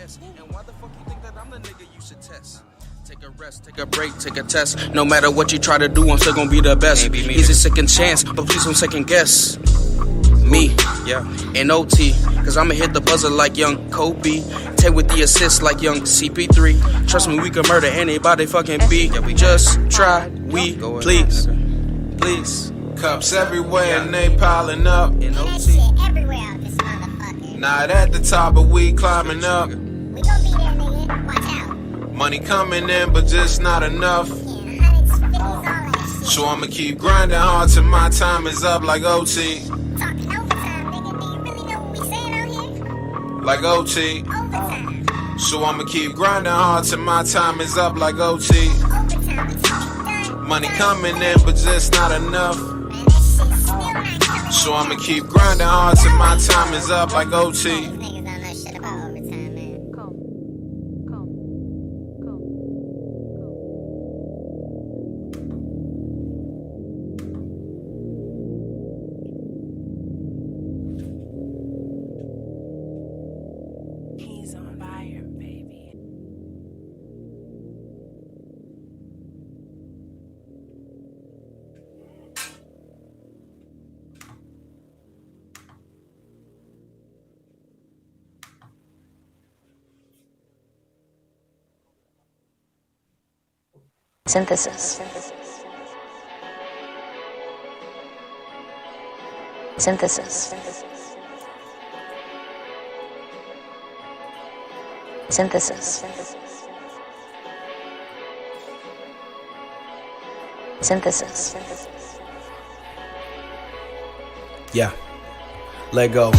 S. And why the fuck you think that I'm the nigga you should test? Take a rest, take a break, take a test. No matter what you try to do, I'm still gonna be the best. Easy second chance, but please don't second guess me, yeah, and OT, cause I'ma hit the buzzer like young Kobe. Take with the assist like young CP3. Trust me, we can murder anybody fucking beat. Yeah, we just try, we please, please. Cups everywhere and they piling up. And that shit everywhere out this motherfucker. Not at the top, but we climbing up. We gon' be there, nigga. Watch out. Money coming in, but just not enough. Yeah, hundreds, fifties, all that shit. So I'ma keep grinding hard till my time is up like OT. Talking overtime, nigga. Do you really know what we saying out here? Like OT. Overtime. So I'ma keep grinding hard till my time is up like OT. Overtime until you done. Money coming in, but just not enough. Man, that shit still not coming. So I'ma keep grinding hard till my time is up like OT. These niggas don't know shit about overtime, man. He's on fire, baby. Synthesis. Synthesis. Synthesis. Synthesis. Yeah, let go.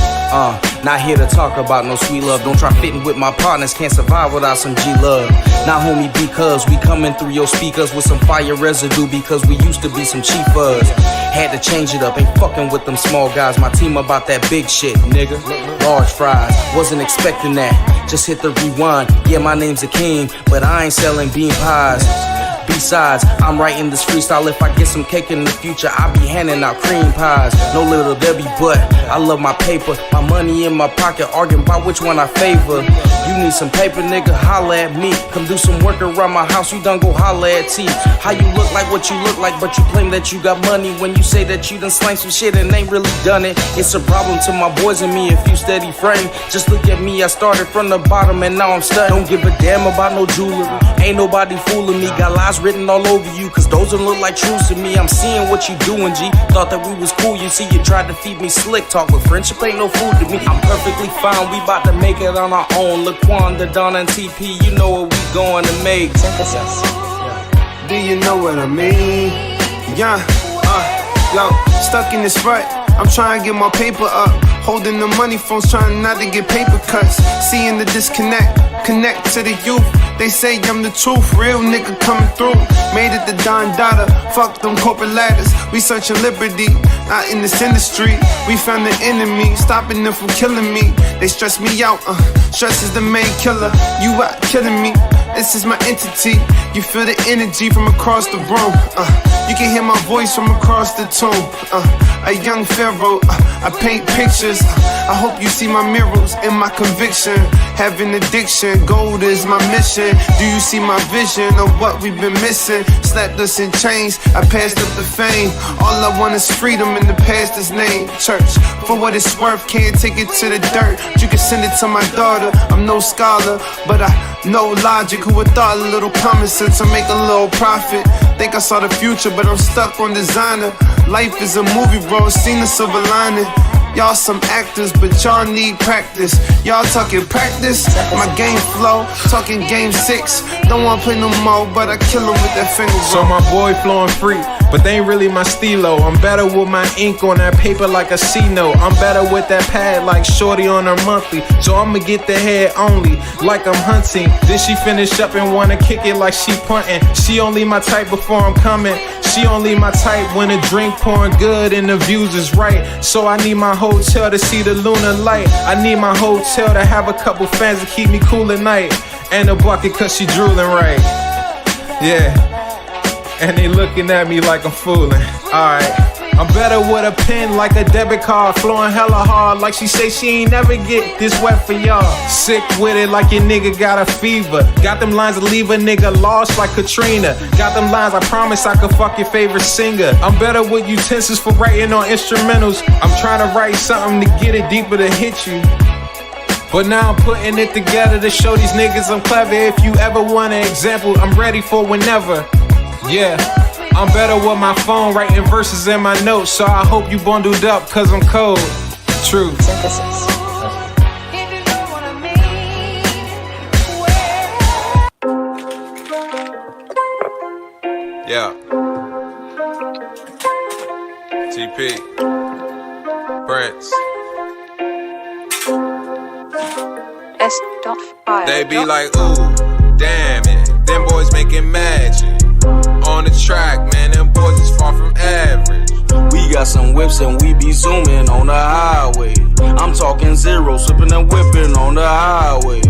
Not here to talk about no sweet love. Don't try fitting with my partners, can't survive without some G-love. Not homie, because we coming through your speakers with some fire residue, because we used to be some cheap fuzz. Had to change it up, ain't fucking with them small guys. My team about that big shit, nigga. Large fries, wasn't expecting that. Just hit the rewind. Yeah, my name's the king, but I ain't selling bean pies. Besides, I'm writing this freestyle. If I get some cake in the future, I'll be handing out cream pies. No little Debbie, but I love my paper. My money in my pocket, arguing about which one I favor. You need some paper, nigga, holla at me. Come do some work around my house, you done go holla at T. How you look like what you look like, but you claim that you got money when you say that you done slain some shit and ain't really done it. It's a problem to my boys and me if you steady frame. Just look at me, I started from the bottom and now I'm stuck. Don't give a damn about no jewelry, ain't nobody fooling me. Got lies written all over you, cause those don't look like truths to me. I'm seeing what you doing, G. Thought that we was cool, you see you tried to feed me slick talk, but friendship ain't no food to me. I'm perfectly fine, we bout to make it on our own. Laquan, the Don and TP, you know what we going to make. Synthesis. Do you know what I mean? Yeah, yo, stuck in this rut. I'm trying to get my paper up. Holding the money phones, trying not to get paper cuts. Seeing the disconnect, connect to the youth. They say I'm the truth, real nigga coming through. Made it the Don Dada, fuck them corporate ladders. We searching liberty, not in this industry. We found the enemy, stopping them from killing me. They stress me out, stress is the main killer. You out killing me, this is my entity. You feel the energy from across the room. You can hear my voice from across the tomb. A young pharaoh, I paint pictures. I hope you see my mirrors and my conviction. Having addiction, gold is my mission. Do you see my vision of what we've been missing? Slapped us in chains, I passed up the fame. All I want is freedom and the pastor's name. Church, for what it's worth, can't take it to the dirt. You can send it to my daughter, I'm no scholar, but I know logic. Who would thought a little common sense to make a little profit? Think I saw the future, but I'm stuck on designer. Life is a movie, bro, seen the silver lining. Y'all some actors, but y'all need practice. Y'all talking practice, my game flow, talking game 6. Don't wanna play no more, but I kill him with that finger roll. So my boy flowing free, but they ain't really my stilo. I'm better with my ink on that paper like a C-note. I'm better with that pad like Shorty on her monthly. So I'ma get the head only, like I'm hunting. Then she finish up and wanna kick it like she punting. She only my type before I'm coming. She only my type when the drink pouring good and the views is right. So I need my hotel to see the lunar light. I need my hotel to have a couple fans to keep me cool at night. And a bucket cause she drooling right. Yeah. And they looking at me like I'm fooling. Alright. I'm better with a pen like a debit card, flowing hella hard like she say she ain't never get this wet for y'all. Sick with it like your nigga got a fever. Got them lines to leave a nigga lost like Katrina. Got them lines I promise I could fuck your favorite singer. I'm better with utensils for writing on instrumentals. I'm trying to write something to get it deeper to hit you. But now I'm putting it together to show these niggas I'm clever. If you ever want an example, I'm ready for whenever. Yeah, I'm better with my phone, writing verses in my notes. So I hope you bundled up, cause I'm cold. True. Synthesis. Yeah. TP. Prince. They be like, ooh, damn it. Them boys making magic. On the track, man, them boys is far from average. We got some whips and we be zooming on the highway. I'm talking zero, slipping and whipping on the highway.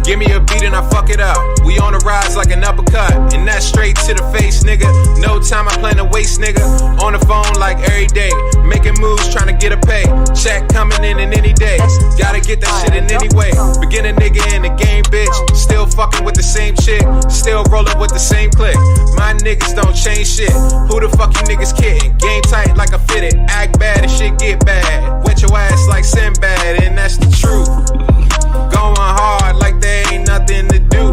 Give me a beat and I fuck it up. We on the rise like an uppercut, and that's straight to the face, nigga. No time I plan to waste, nigga. On the phone like every day, making moves, trying to get a pay. Check coming in any day. Gotta get that shit in any way. Beginner nigga in the game, bitch. Still fucking with the same chick. Still rolling with the same clique. My niggas don't change shit. Who the fuck you niggas kidding? Game tight like a fitted. Act bad and shit get bad. Wet your ass like Sinbad, and that's the truth. Going hard like there ain't nothing to do.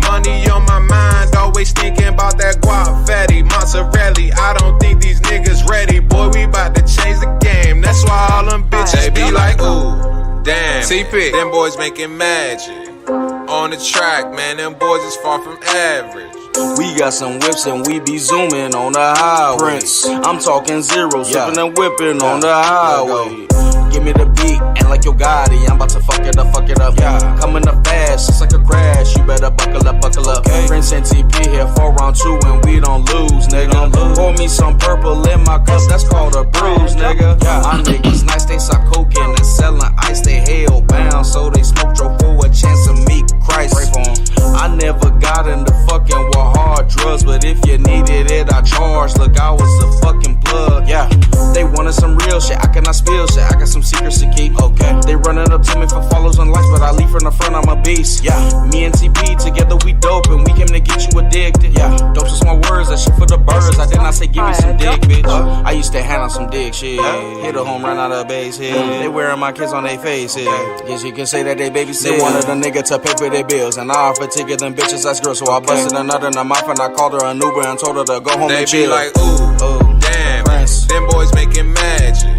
Money on my mind, always thinking about that guap fatty, mozzarella. I don't think these niggas ready. Boy, we about to change the game. That's why all them bitches they be like, ooh, damn. TP, them boys making magic. On the track, man, them boys is far from average. We got some whips and we be zooming on the highway. Prince. I'm talking zero, sipping and whipping on the highway. Give me the beat, and like your Gotti, I'm about to fuck it up, yeah. Coming up fast, it's like a crash, you better buckle up. Okay. Prince and TP here for round 2, and we don't lose, nigga. Pour me some purple in my cup, that's called a bruise, nigga. My niggas nice, they suck cocaine and selling ice, they hell bound, so they smoke drove for a chance to meet Christ. I never got into fucking with hard drugs, but if you needed it, I charged. Look, I was a fucking plug, yeah. They wanted some real shit, I cannot spill shit, I got some secrets to keep, okay. They running up to me for follows and likes, but I leave from the front, I'm a beast, yeah. Me and TP together, we dope, and we came to get you addicted, yeah. Dope's just my words, that shit for the birds, I did not say give me some dick, bitch. I used to handle some dick shit, hit a home run out of base hit. They wearing my kids on their faces, guess you can say that they babysit. They wanted a nigga to pay for their bills, and I offered to give them bitches as girls, so I busted a nut in the mouth and I called her an Uber and told her to go home and chill. They be like, ooh, damn, Prince. Them boys making magic.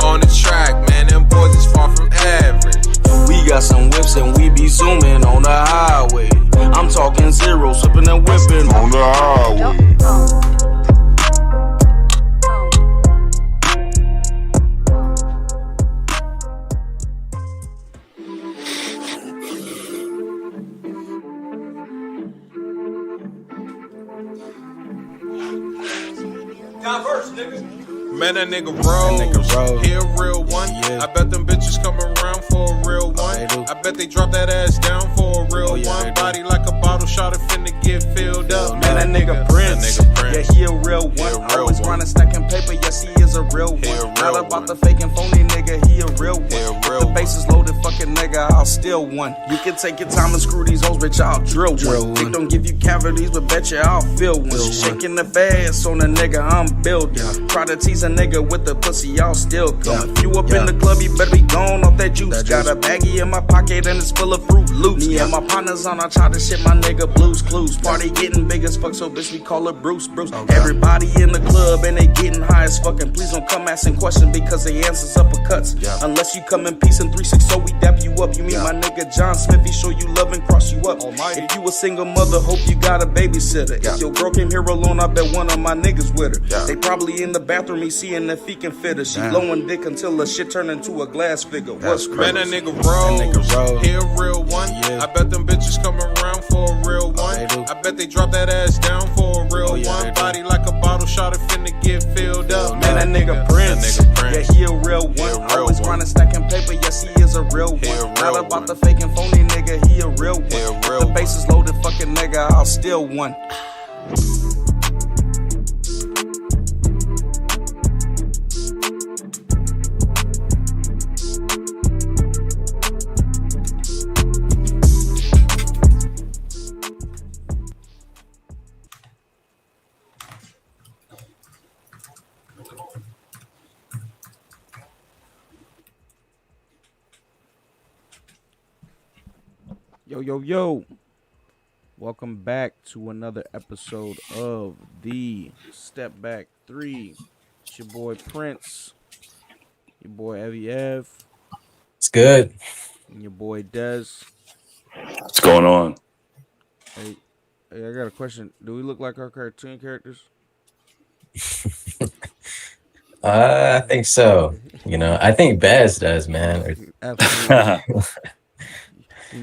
On the track, man, them boys is far from average. We got some whips and we be zooming on the highway. I'm talking zero, slipping and whipping on the highway. Diverse, nigga. Man, that nigga rose. He a real one. I bet them bitches come around for a real one. I bet they drop that ass down for a real one. Body like a bottle shot, it finna get filled up. Man, that nigga Prince. Yeah, he a real one. Always running, stacking paper. Yes, he is a real one. Not about the fake and phony nigga. He a real one. The base is loaded, fucking nigga. I'll steal one. You can take your time and screw these hoes, bitch. I'll drill one. They don't give you cavities, but bet you I'll fill one. Shaking the fast on a nigga, I'm building. Try to tease a nigga with the pussy, y'all still come. If you up in the club, you better be gone off that juice. Got a baggie in my pocket and it's full of Fruit Loops. Me and my partners on, I try to shit my nigga Blues Clues. Party getting big as fuck, so bitch we call her Bruce. Everybody in the club and they getting high as fuck. And please don't come asking questions because they answers uppercuts. Unless you come in peace and 360, we dap you up. You meet my nigga John Smith, he show you love and cross you up. If you a single mother, hope you got a babysitter. If your girl came here alone, I bet one of my niggas with her. They probably in the bathroom, he seeing if he can fit her. She blowing dick until the shit turn into a glass figure. What's crazy? Man, that nigga rose. He a real one. I bet them bitches come around for a real one. I bet they drop that ass down for a real one. Body like a bottle shot, it finna get filled up. Man, that nigga Prince. Yeah, he a real one. Always running, stacking paper. Yes, he is a real one. Not about the fake and phony nigga. He a real one. The base is loaded, fucking nigga. I'll steal one. Yo, yo, yo. Welcome back to another episode of the Step Back 3. It's your boy Prince, your boy Evie Ev, It's good. and your boy Des. What's going on? Hey, hey, I got a question. Do we look like our cartoon characters? I think so. I think Baz does, man. Absolutely.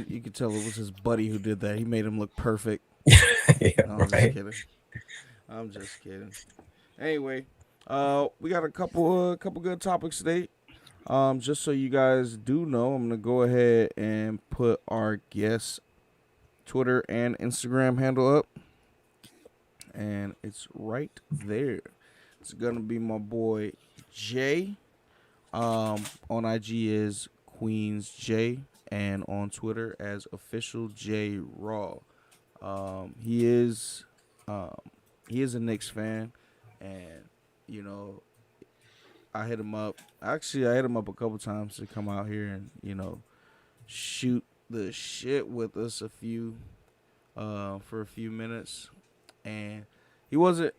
You could tell it was his buddy who did that. He made him look perfect. Yeah, No, I'm just right. kidding. I'm just kidding. Anyway, we got a couple good topics today. Just so you guys do know, I'm gonna go ahead and put our guest Twitter and Instagram handle up, and it's right there. It's gonna be my boy Jay. On IG is Queens J, and on Twitter as official J Raw. He is a Knicks fan, and you know I hit him up. Actually, I hit him up a couple times to come out here and shoot the shit with us for a few minutes, and he wasn't.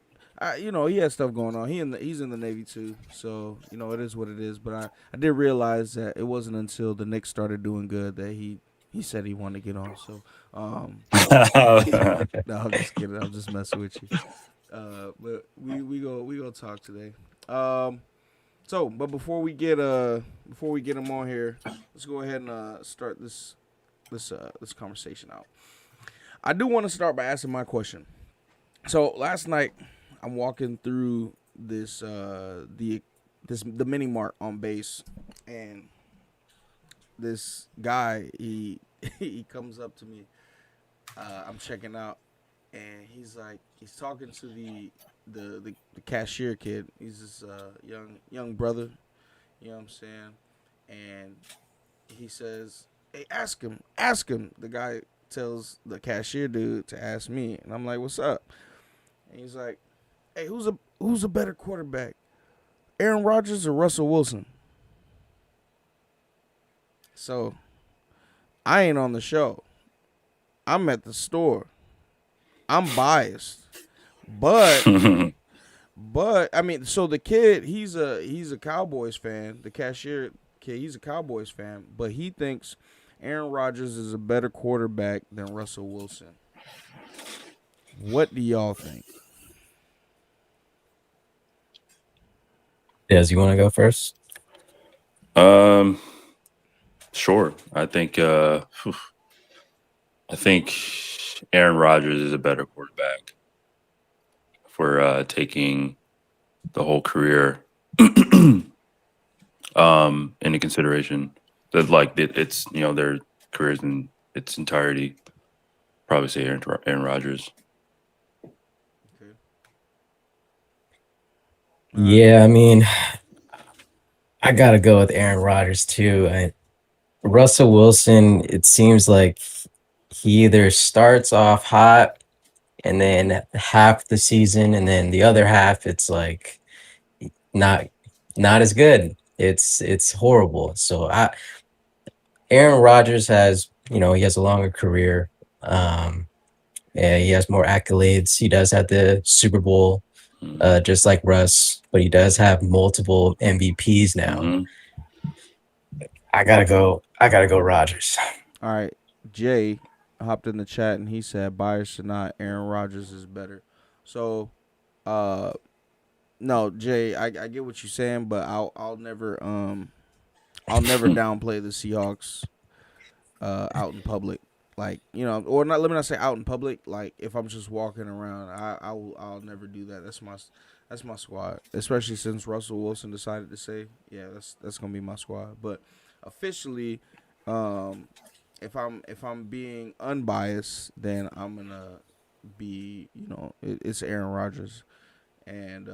He had stuff going on. He's in the Navy too, so it is what it is. But I did realize that it wasn't until the Knicks started doing good that he said he wanted to get on. So no, I'm just kidding. I'm just messing with you. But we go talk today. But before we get him on here, let's go ahead and start this conversation out. I do want to start by asking my question. So last night, I'm walking through the mini mart on base, and this guy he comes up to me. I'm checking out, and he's talking to the cashier kid. He's this young brother, you know what I'm saying? And he says, "Hey, ask him." The guy tells the cashier dude to ask me, and I'm like, "What's up?" And he's like, "Hey, who's a better quarterback, Aaron Rodgers or Russell Wilson?" So I ain't on the show. I'm at the store. I'm biased, but I mean, so the kid, he's a Cowboys fan. The cashier kid, he's a Cowboys fan, but he thinks Aaron Rodgers is a better quarterback than Russell Wilson. What do y'all think? Des, you want to go first? Sure. I think Aaron Rodgers is a better quarterback for taking the whole career into consideration. That it's their careers in its entirety. Probably say Aaron Rodgers. Okay. Yeah, I mean, I gotta go with Aaron Rodgers too. Russell Wilson, it seems like he either starts off hot and then half the season, and then the other half, it's like not as good. It's horrible. So Aaron Rodgers has, he has a longer career. Yeah, he has more accolades. He does have the Super Bowl, just like Russ, but he does have multiple MVPs now. Mm-hmm. I gotta go Rodgers. All right, Jay hopped in the chat and he said, "Bias or not, Aaron Rodgers is better." So, no, Jay, I get what you're saying, but I'll never downplay the Seahawks out in public. Like, or not. Let me not say out in public. Like, if I'm just walking around, I'll never do that. That's my squad. Especially since Russell Wilson decided to say, yeah, that's gonna be my squad. But officially, if I'm being unbiased, then I'm gonna be, it's Aaron Rodgers, and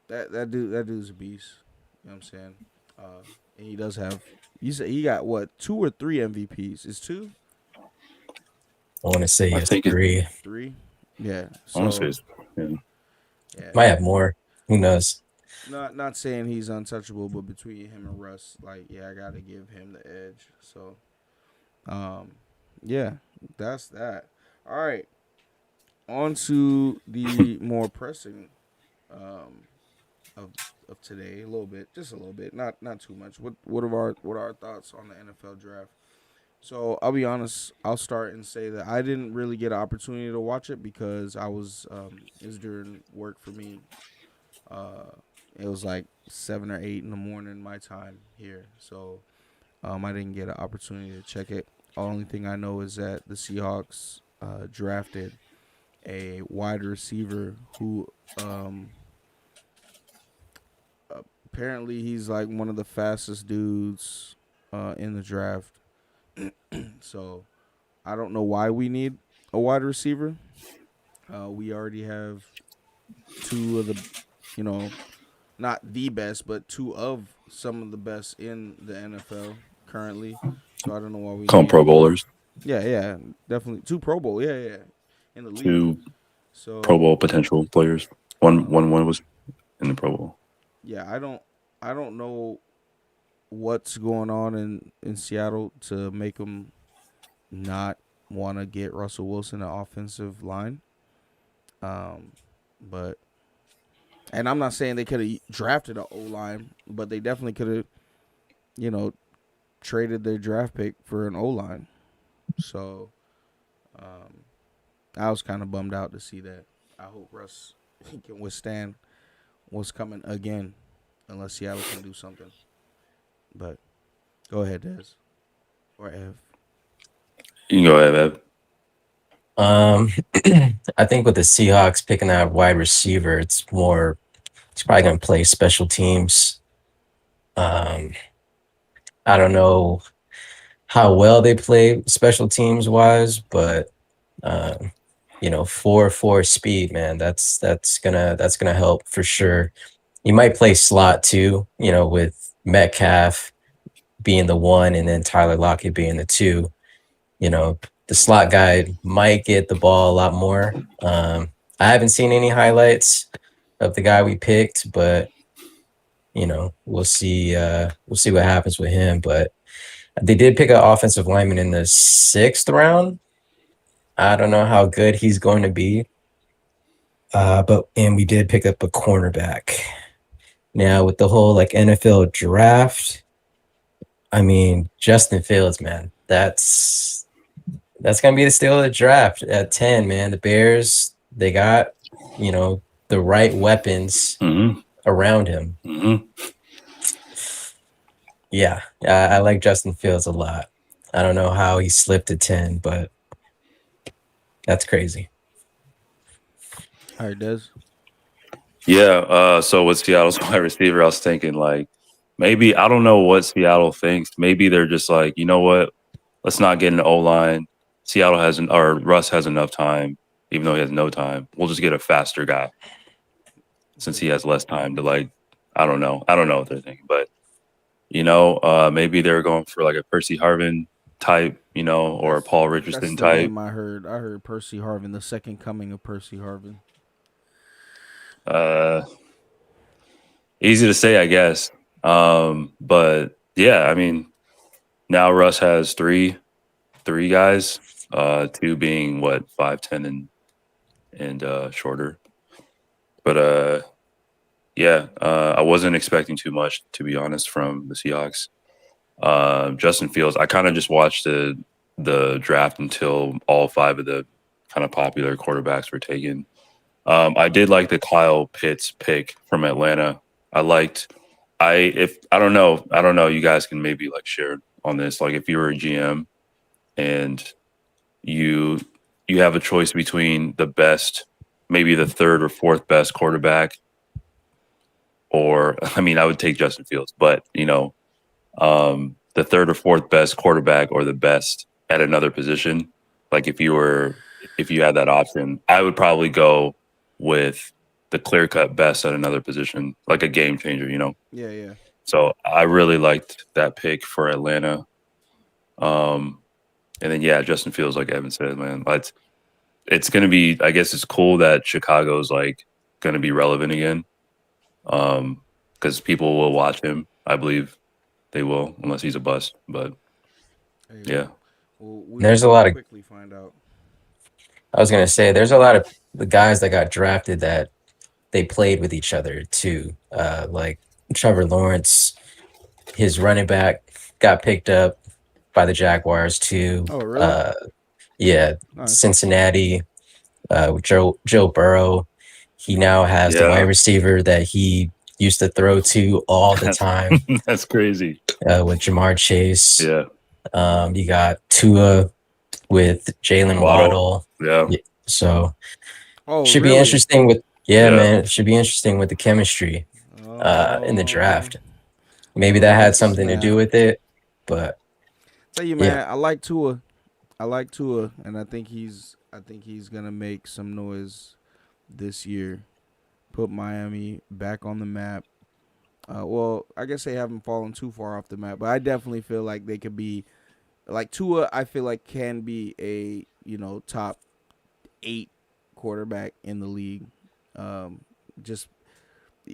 that dude's a beast. You know what I'm saying? And he does have. You said he got what, 2 or 3 MVPs? Is 2? I want to say I it's think 3. 3? Yeah. I want to So say it's yeah. Might have more. Who knows? Not saying he's untouchable, but between him and Russ, like, yeah, I gotta give him the edge. So, Yeah, that's that. All right, on to the more pressing um, of of today. A little bit, just a little bit, not too much. What are our thoughts on the NFL draft? So I'll be honest. I'll start and say that I didn't really get an opportunity to watch it because I was it was during work for me. Uh, it was like 7 or 8 in the morning my time here, so I didn't get an opportunity to check it. Only thing I know is that the Seahawks drafted a wide receiver who apparently he's like one of the fastest dudes in the draft. So I don't know why we need a wide receiver. We already have two of the, you know, not the best, but two of some of the best in the NFL currently. So I don't know why we Call 'em need. Pro Bowlers, Yeah, definitely two Pro Bowl. Yeah, in the league. 2 Pro So Bowl potential players. One was in the Pro Bowl. yeah, I don't know what's going on in Seattle to make them not want to get Russell Wilson an offensive line. Um, but and I'm not saying they could have drafted an O line, but they definitely could have, you know, traded their draft pick for an O line. So I was kind of bummed out to see that. I hope Russ can withstand what's coming again, unless Seattle can do something. But go ahead, Des or Ev. You can go ahead, Ev. Um, I think with the Seahawks picking that wide receiver, it's more. He's probably going to play special teams. Um, I don't know how well they play special teams wise, but um, 4-4 speed, man. That's gonna help for sure. You might play slot too, with Metcalf being the one and then Tyler Lockett being the two. The slot guy might get the ball a lot more. I haven't seen any highlights of the guy we picked, but we'll see. We'll see what happens with him. But they did pick an offensive lineman in the 6th round. I don't know how good he's going to be. And we did pick up a cornerback. Now with the whole like NFL draft, I mean Justin Fields, man, that's gonna be the steal of the draft at 10, man. The Bears, they got the right weapons Mm-hmm. around him. Mm-hmm. Yeah, I like Justin Fields a lot. I don't know how he slipped to 10, but that's crazy. All right, Des. Yeah. So with Seattle's wide receiver, I was thinking like maybe I don't know what Seattle thinks. Maybe they're just like, you know what? Let's not get an O line. Seattle hasn't, or Russ has enough time, even though he has no time. We'll just get a faster guy since he has less time to like. I don't know. I don't know what they're thinking, but maybe they're going for like a Percy Harvin type, or a Paul That's Richardson the type. name I heard. I heard Percy Harvin, the second coming of Percy Harvin. Easy to say, I guess. But yeah, I mean, now Russ has three guys, two being what 5'10" and shorter. But yeah, I wasn't expecting too much, to be honest, from the Seahawks. Justin Fields, I kind of just watched the draft until all 5 of the kind of popular quarterbacks were taken. I did like the Kyle Pitts pick from Atlanta. I don't know, you guys can maybe like share on this. Like if you were a GM and you have a choice between the best, maybe the 3rd or 4th best quarterback, or I mean, I would take Justin Fields, but the 3rd or 4th best quarterback or the best at another position. Like if you had that option, I would probably go with the clear-cut best at another position, like a game changer, Yeah. So I really liked that pick for Atlanta. And then yeah, Justin Fields, like Evan said, man, it's gonna be. I guess it's cool that Chicago's like gonna be relevant again, because people will watch him. I believe they will, unless he's a bust. But There you yeah, go. There's a we'll lot of. quickly find out. I was gonna say there's a lot of the guys that got drafted that they played with each other too. Like Trevor Lawrence, his running back got picked up by the Jaguars too. Oh, really? Yeah, Nice. Cincinnati. With Joe Burrow, he now has the wide Yeah, receiver that he used to throw to all the that's time that's crazy. with Jamar Chase. Yeah, You got Tua with Jalen Waddle. Waddle. Yeah, Yeah, so Oh, should be really? interesting with yeah. man. It should be interesting with the chemistry in the Oh, draft. Maybe that had something to do snap. with it, but Tell you, yeah, man, I like Tua. I like Tua, and I think he's gonna make some noise this year. Put Miami back on the map. Well, I guess they haven't fallen too far off the map, but I definitely feel like they could be like Tua. I feel like can be a top 8 quarterback in the league. Just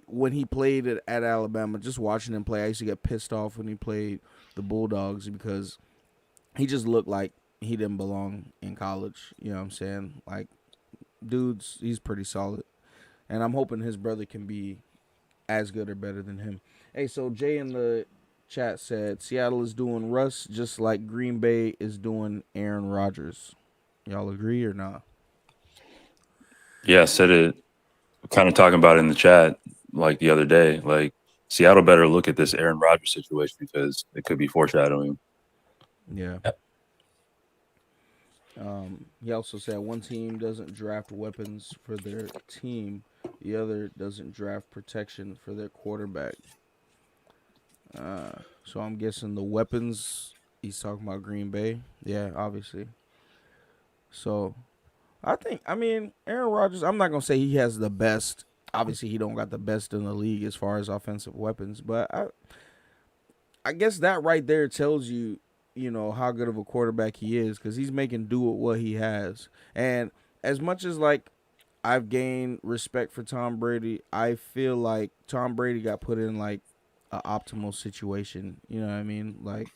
when he played at Alabama, just watching him play, I used to get pissed off when he played the Bulldogs because he just looked like he didn't belong in college. You know what I'm saying? Like, he's pretty solid. And I'm hoping his brother can be as good or better than him. Hey, so Jay in the chat said Seattle is doing Russ just like Green Bay is doing Aaron Rodgers. Y'all agree or not? Yeah, I said it kind of talking about it in the chat like the other day. Like Seattle better look at this Aaron Rodgers situation because it could be foreshadowing. Yeah. He also said one team doesn't draft weapons for their team, the other doesn't draft protection for their quarterback. So I'm guessing the weapons, he's talking about Green Bay. Yeah, obviously. So I mean, Aaron Rodgers, I'm not going to say he has the best. Obviously, he don't got the best in the league as far as offensive weapons, but I guess that right there tells you, how good of a quarterback he is because he's making do with what he has. And as much as, like, I've gained respect for Tom Brady, I feel like Tom Brady got put in, like, an optimal situation. You know what I mean? Like,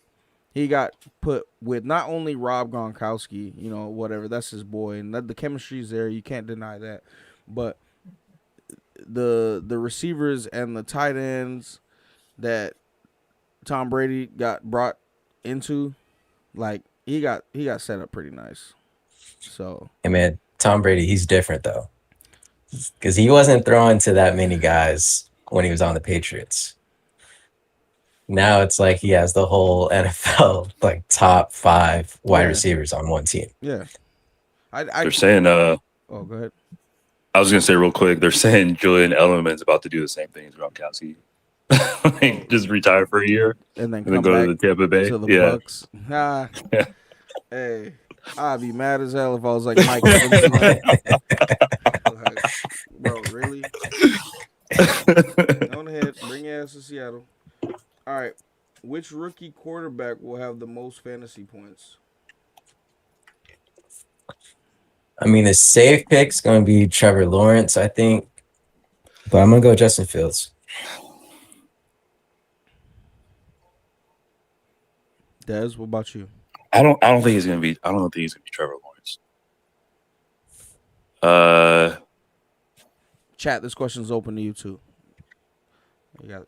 he got put with not only Rob Gronkowski, whatever, that's his boy, and the chemistry's there. You can't deny that. But the receivers and the tight ends that Tom Brady got brought into, like, he got set up pretty nice. So, hey man, Tom Brady, he's different though because he wasn't throwing to that many guys when he was on the Patriots. Now it's like he has the whole NFL like top 5 wide receivers on one team. yeah. They're saying, Oh, go ahead. I was gonna say real quick, they're saying Julian Edelman's about to do the same thing as Gronkowski. Like, just retire for a year And then and then come go back to the Tampa Bay. to the Yeah. Bucks. Hey, I'd be mad as hell if I was like Mike Evans. Like, bro, really? Go ahead, bring your ass to Seattle. All right, which rookie quarterback will have the most fantasy points? I mean, the safe pick's going to be Trevor Lawrence, I think. But I'm going to go Justin Fields. Dez, what about you? I don't think he's gonna be. I don't think he's gonna be Trevor Lawrence. Chat, this question's open to you too. You got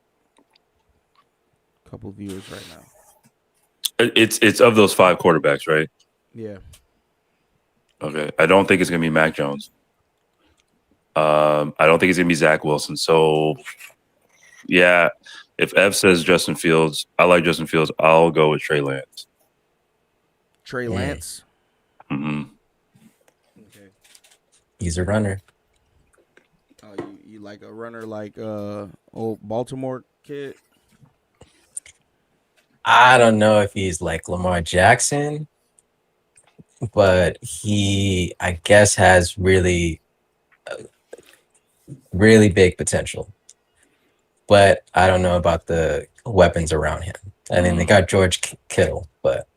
a couple viewers right now. It's of those 5 quarterbacks, right? Yeah. Okay. I don't think it's gonna be Mac Jones. I don't think it's gonna be Zach Wilson. So, yeah, if Ev says Justin Fields, I like Justin Fields. I'll go with Trey Lance. Trey Lance. Mm-hmm. Okay. He's a runner. Oh, you like a runner like old Baltimore kid? I don't know if he's like Lamar Jackson, but he, I guess, has really, really big potential. But I don't know about the weapons around him. I mean, they got George Kittle, but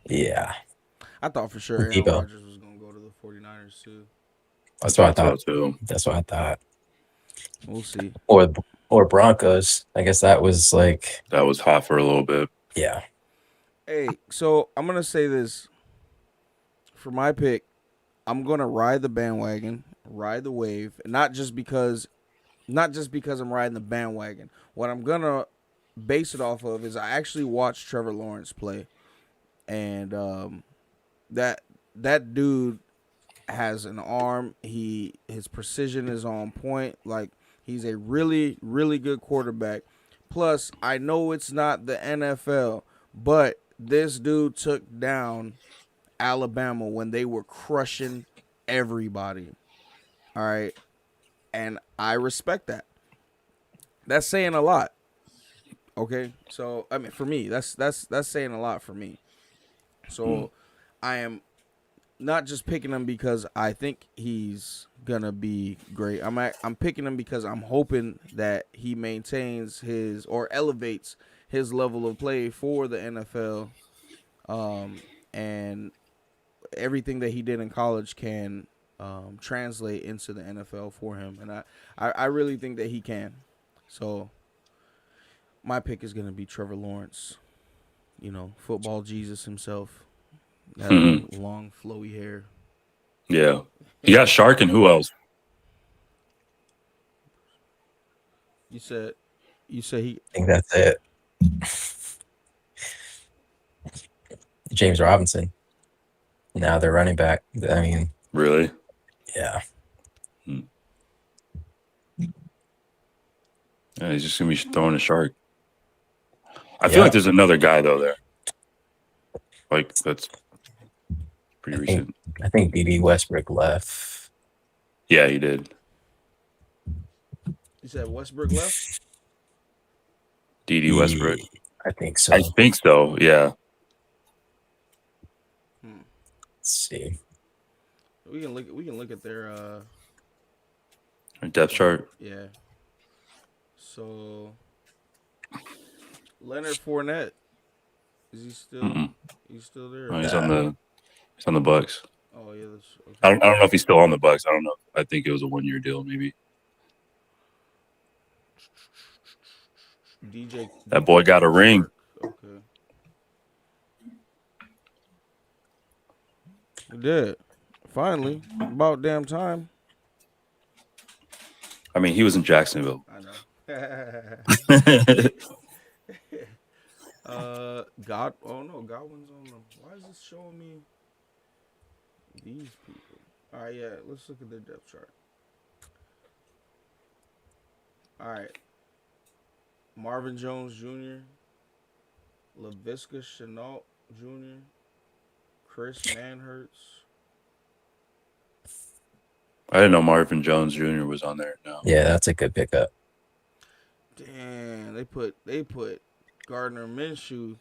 yeah. I thought for sure Aaron Debo. Rodgers was going to go to the 49ers too. That's what I thought. Too. That's what I thought. We'll see. Or Broncos. I guess that was like, That was hot for a little bit. yeah. Hey, so I'm gonna say this for my pick. I'm gonna ride the bandwagon, ride the wave, and not just because I'm riding the bandwagon. What I'm gonna base it off of is I actually watched Trevor Lawrence play, and that that dude has an arm. His precision is on point. Like he's a really really good quarterback. Plus, I know it's not the NFL, but this dude took down Alabama when they were crushing everybody. All right, and I respect that. That's saying a lot. Okay, so I mean, for me, that's saying a lot for me. So I am not just picking him because I think he's gonna be great. I'm picking him because I'm hoping that he maintains his or elevates his level of play for the NFL, and everything that he did in college can translate into the NFL for him, and I really think that he can. So my pick is gonna be Trevor Lawrence. You know, football Jesus himself. That long, flowy hair. Yeah. You got Shark and who else? You said he. I think that's it. James Robinson. Now they're running back. I mean, Really? yeah. Yeah, he's just gonna be throwing a Shark. I feel like there's another guy though there. Like that's pretty recent. I think BB Westbrook left. Yeah, he did. You said Westbrook left. D.D. Westbrook. I think so. I think so. Yeah. Let's see. We can look at their Depth chart. yeah. So Leonard Fournette, is he still? He's still there. Oh, he's on the Bucks. Oh yeah, that's okay. I don't know if he's still on the Bucks. I don't know. I think it was a 1-year deal, maybe. DJ. That boy got a ring. Okay. He did. Finally, about damn time. I mean, he was in Jacksonville. I know. God. Oh no, Godwin's on them. Why is this showing me these people? All right, yeah. Let's look at their depth chart. All right. Marvin Jones Jr., Laviska Shenault Jr., Chris Manhurts. I didn't know Marvin Jones Jr. was on there. No. Yeah, that's a good pickup. Damn, they put Gardner Minshew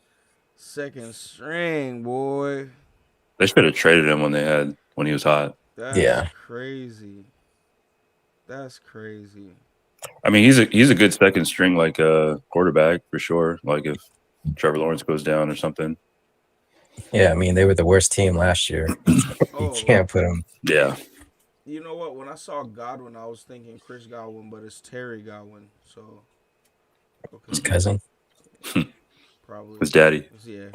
second string, boy. They should have traded him when he was hot. That's crazy. That's crazy. I mean, he's a good second string quarterback for sure. Like if Trevor Lawrence goes down or something. Yeah, I mean they were the worst team last year. You can't put them. Yeah. You know what? When I saw Godwin, I was thinking Chris Godwin, but it's Terry Godwin. So okay. His cousin. Probably His daddy. Yeah.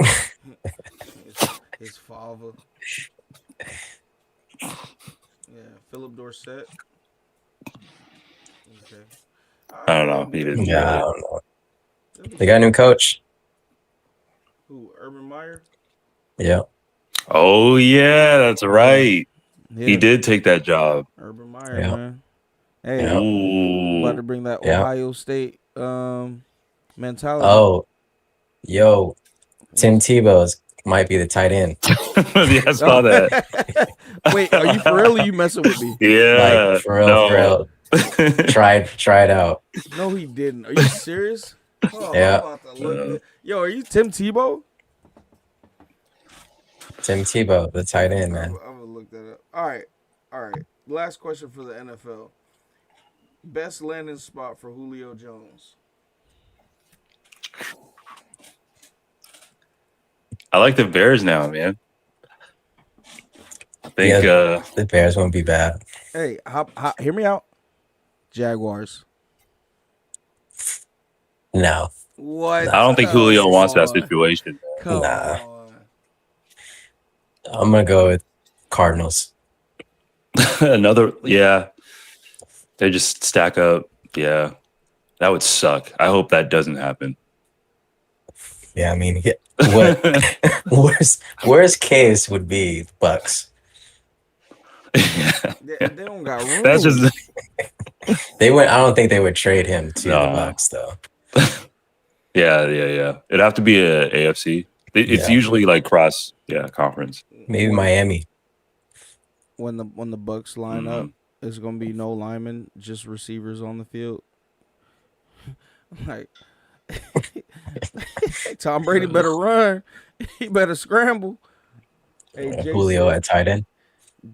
his father. Yeah, Philip Dorsett. Okay. I don't know. He didn't. Yeah, I don't know. They got a new coach. Who? Urban Meyer. Yeah. Oh yeah, that's right. Yeah. He did take that job. Urban Meyer, man. Hey, Ooh. about to bring that Ohio State mentality. Oh, yo, Tim Tebow might be the tight end. Yeah, I saw that. Wait, are you for real? Or are you messing with me? Yeah, like, for real. Try it out. No, he didn't. Are you serious? Oh, Yeah. I'm about to look. Yo, are you Tim Tebow? Tim Tebow, the tight end, man. I'm gonna look that up. All right. Last question for the NFL. Best landing spot for Julio Jones. I like the Bears now, man. I think the Bears won't be bad. Hey, hear me out. Jaguars. No. What? I don't think Come Julio wants that on. situation. Come Nah. on. I'm gonna go with Cardinals. Another, yeah. They just stack up. Yeah, that would suck. I hope that doesn't happen. Yeah, I mean, what worst case would be Bucks. They don't got room. That's just They would. I don't think they would trade him to the No. Bucks though. yeah. It'd have to be a AFC. It's Yeah. usually like cross, conference. Maybe Miami. when the Bucks line up, it's gonna be no linemen, just receivers on the field. Like Tom Brady better run. He better scramble. Hey, Julio at tight end.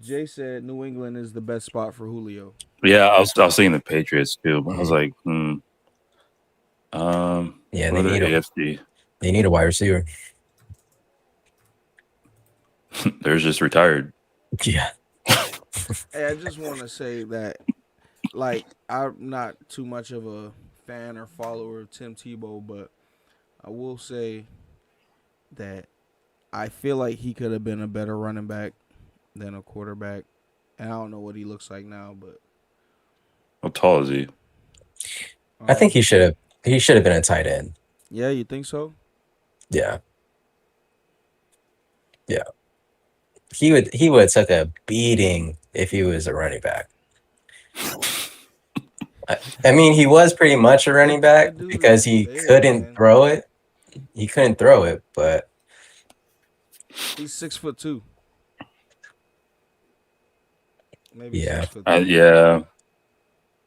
Jay said New England is the best spot for Julio. Yeah, I was thinking the Patriots too. But I was like, Yeah, what they are need a AFC. they need a wide receiver. They're just retired. Yeah. Hey, I just want to say that, like, I'm not too much of a fan or follower of Tim Tebow, but I will say that I feel like he could have been a better running back than a quarterback. And I don't know what he looks like now, but How tall is he? I think he should have been a tight end. Yeah, you think so? Yeah. Yeah. He would have took a beating if he was a running back. I mean, he was pretty much a running back That dude because is he big, couldn't man. throw it. He couldn't throw it, but He's 6'2". Maybe Yeah. 6'3". Yeah.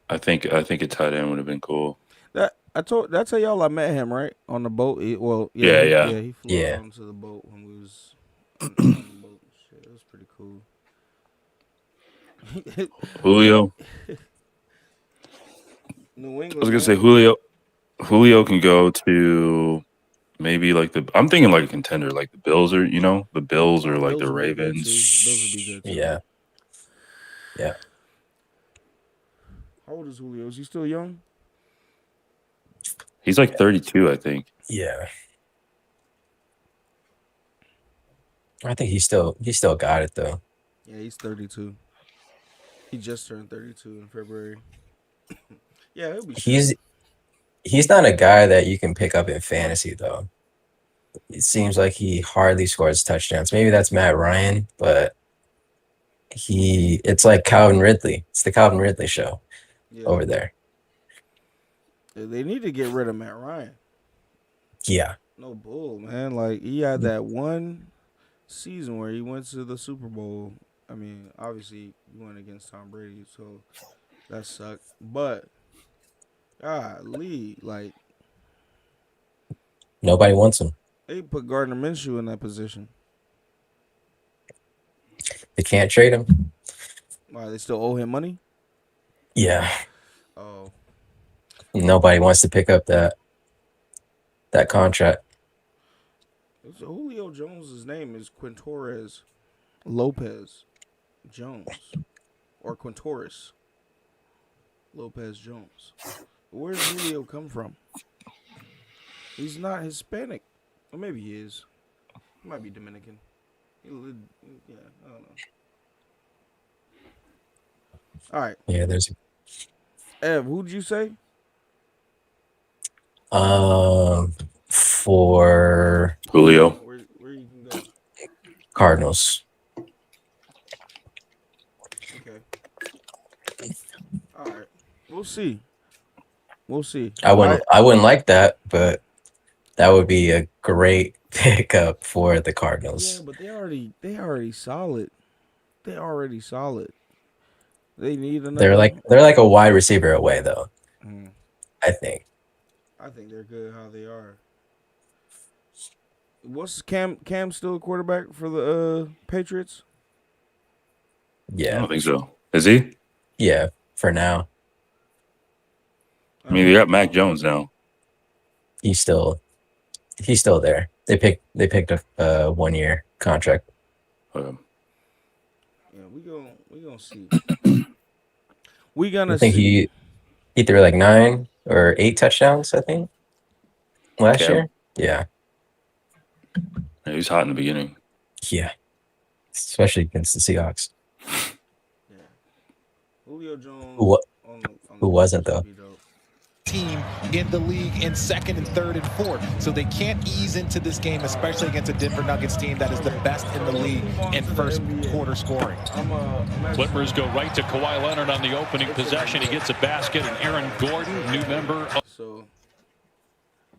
I think a tight end would have been cool. Did I tell y'all I met him right on the boat. Yeah. He flew Yeah. out onto the boat when we was on the boat. Shit, it was pretty cool. Julio. New England. I was gonna say Julio can go to maybe like I'm thinking like a contender, like the Bills or the Bills or like Bills the would be good, Ravens. too. Bills would be good too. yeah. Yeah. How old is Julio? Is he still young? He's like 32, I think. Yeah. I think he still got it though. Yeah, he's 32. He just turned 32 in February. Yeah, he'll be. He's not a guy that you can pick up in fantasy though. It seems like he hardly scores touchdowns. Maybe that's Matt Ryan, but it's like Calvin Ridley. It's the Calvin Ridley show over there. They need to get rid of Matt Ryan. Yeah. No bull, man. Like, he had that one season where he went to the Super Bowl. I mean, obviously, he went against Tom Brady, so that sucked. But, golly, like, Nobody wants him. they put Gardner Minshew in that position. They can't trade him. Why, they still owe him money? Yeah. Oh. Nobody wants to pick up that contract. So Julio Jones' name is Quintores Lopez Jones. Or Quintores Lopez Jones. Where does Julio come from? He's not Hispanic. Or maybe he is. He might be Dominican. Yeah, I don't know. All right. Yeah, there's Ev, who'd you say? for Julio. Where you can go? Cardinals. Okay. All right. We'll see. I wouldn't like that, but that would be a great pickup for the Cardinals. Yeah, but they already solid. They already solid. They need another. They're like a wide receiver away though. I think. I think they're good how they are. What's Cam still a quarterback for the Patriots? I Yeah. don't think so. Is he? Yeah, for now. I mean, they got Mac Jones now. He's still there. They picked a 1 year contract. Yeah, we gonna see. We gonna I think see. he threw like 9 or 8 touchdowns, I think. last Cam. year. Yeah, He was hot in the beginning. yeah, especially against the Seahawks. Yeah. Julio Jones Who, on who the wasn't Patriots though? would be dope. Team in the league in second and third and fourth. So they can't ease into this game, especially against a Denver Nuggets team that is the best in the league in first quarter scoring. Clippers go right to Kawhi Leonard on the opening possession. He gets a basket, and Aaron Gordon, new member of So,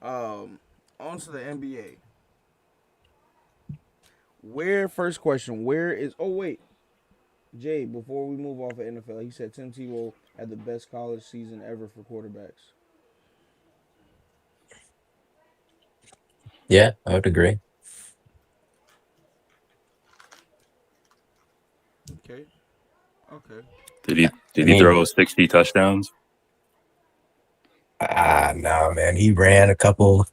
on to the NBA. First question, where is, oh wait, Jay, before we move off of NFL, he said Tim Tebow had the best college season ever for quarterbacks. Yeah, I would agree. Okay. Did he I mean, throw 60 touchdowns? no, man. He ran a couple,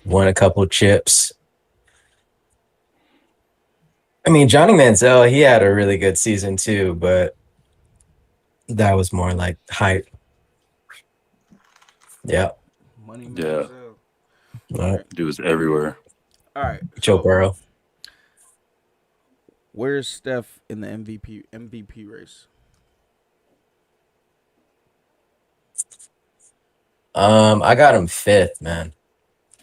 won a couple chips. I mean, Johnny Manziel, he had a really good season too, but that was more like hype. Yeah. Money Yeah. Manziel. All right. Dude was everywhere. All right. Joe So, Burrow. where's Steph in the MVP race? I got him fifth, man.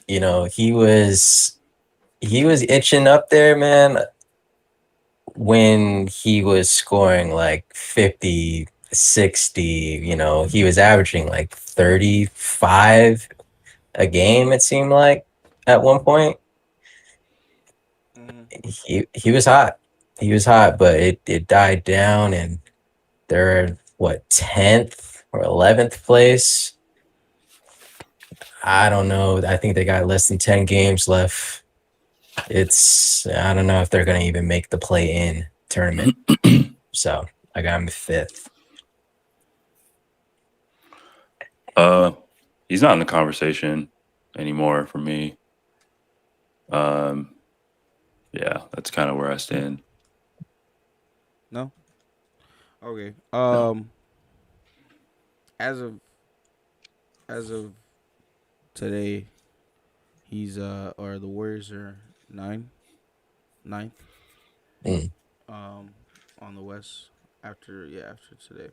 You know, he was itching up there, man, when he was scoring like 50, 60, you know, he was averaging like 35 a game, it seemed like at one point. He was hot. He was hot, but it died down and they're what, 10th or 11th place. I don't know. I think they got less than 10 games left. I don't know if they're going to even make the play-in tournament. So I got him fifth. He's not in the conversation anymore for me. Yeah, that's kind of where I stand. No? Okay. As of today, he's or the Warriors are ninth on the West after today.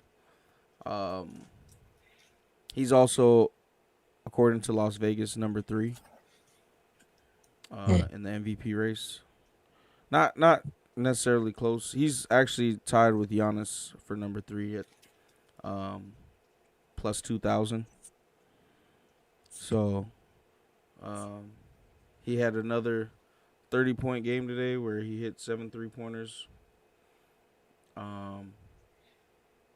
He's also, according to Las Vegas, number 3 in the MVP race. Not necessarily close. He's actually tied with Giannis for number 3 at plus 2,000. So he had another 30-point game today where he hit 7 3-pointers.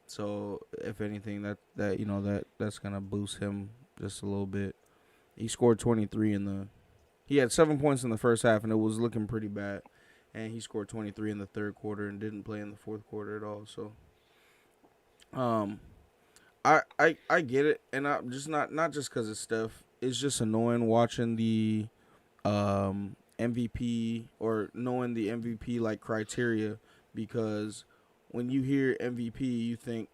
So if anything, that's gonna boost him just a little bit. He scored 23 he had 7 points in the first half, and it was looking pretty bad. And he scored 23 in the third quarter and didn't play in the fourth quarter at all. So, I get it, and I'm just not just because it's Steph. It's just annoying watching the MVP or knowing the MVP like criteria, because when you hear MVP, you think,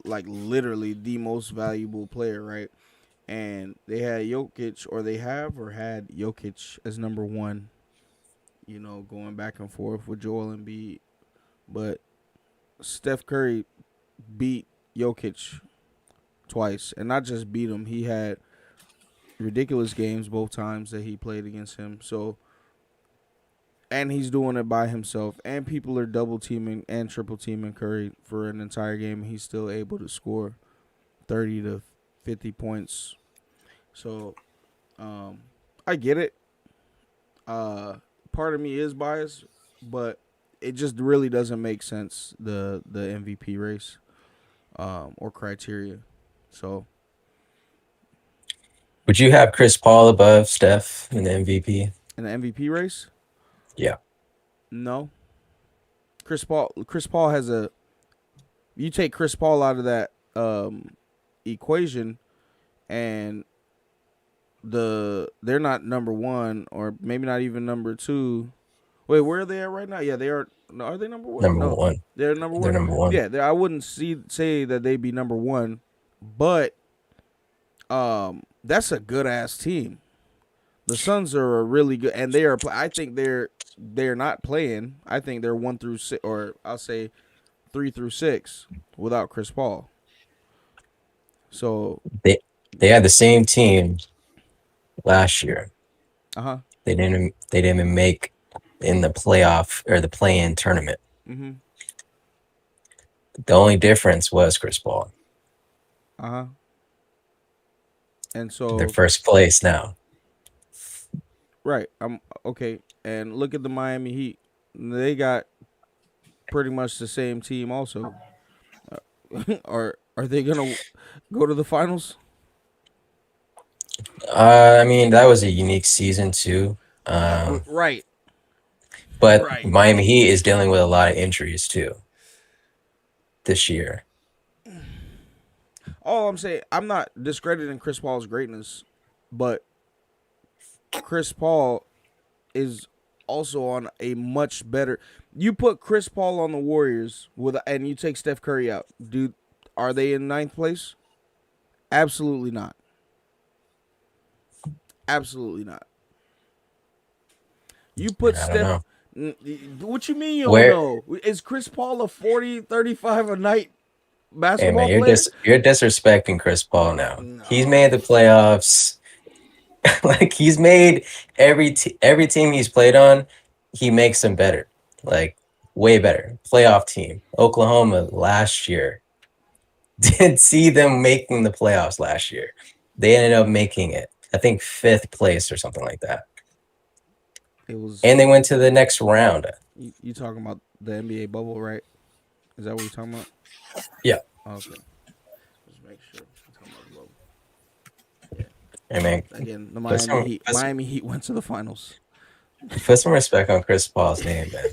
like literally the most valuable player, right? And they had Jokic, or had Jokic as number 1, going back and forth with Joel Embiid. But Steph Curry beat Jokic twice, and not just beat him. He had ridiculous games both times that he played against him. So, and he's doing it by himself, and people are double teaming and triple teaming Curry for an entire game, and he's still able to score 30 to 50 points. So, I get it. Part of me is biased, but it just really doesn't make sense, the MVP race or criteria. So, Would you have Chris Paul above Steph in the MVP? in the MVP race, Yeah. no. Chris Paul has you take Chris Paul out of that equation, and they're not number 1, or maybe not even number 2. Wait, where are they at right now? Yeah, they are. No, are they number 1? Number No. 1. They're number 1. They're number 1. Yeah, I wouldn't say that they'd be number 1, but That's a good ass team. The Suns are a really good, and they are. I think they're not playing. I think they're 1 through 6, or I'll say 3 through 6 without Chris Paul. So They had the same team last year. uh-huh. They didn't even make in the playoff or the play-in tournament. Mm-hmm. The only difference was Chris Paul. Uh-huh. And They're so first place now. right. I'm okay. And look at the Miami Heat. They got pretty much the same team also. Are they gonna go to the finals? I mean, that was a unique season too. Right. But Right. Miami Heat is dealing with a lot of injuries too this year. All I'm saying, I'm not discrediting Chris Paul's greatness, but Chris Paul is also on a much better. You put Chris Paul on the Warriors and you take Steph Curry out, dude. Are they in 9th place? Absolutely not. Absolutely not. You put I don't Steph. know. What you mean you don't Where know? Is Chris Paul a 40, 35 a night Hey basketball man, player? you're disrespecting Chris Paul now. He's No. made the playoffs. Like he's made every team he's played on, he makes them better. Like way better. Playoff team. Oklahoma last year. Didn't see them making the playoffs last year. They ended up making it. I think 5th place or something like that. It was. And they went to the next round. You talking about the NBA bubble, right? Is that what you're talking about? Yeah. Okay. Just make sure. You're talking about the bubble. Yeah. Hey man, Again, the put some, Miami Heat went to the finals. put some respect on Chris Paul's name, man.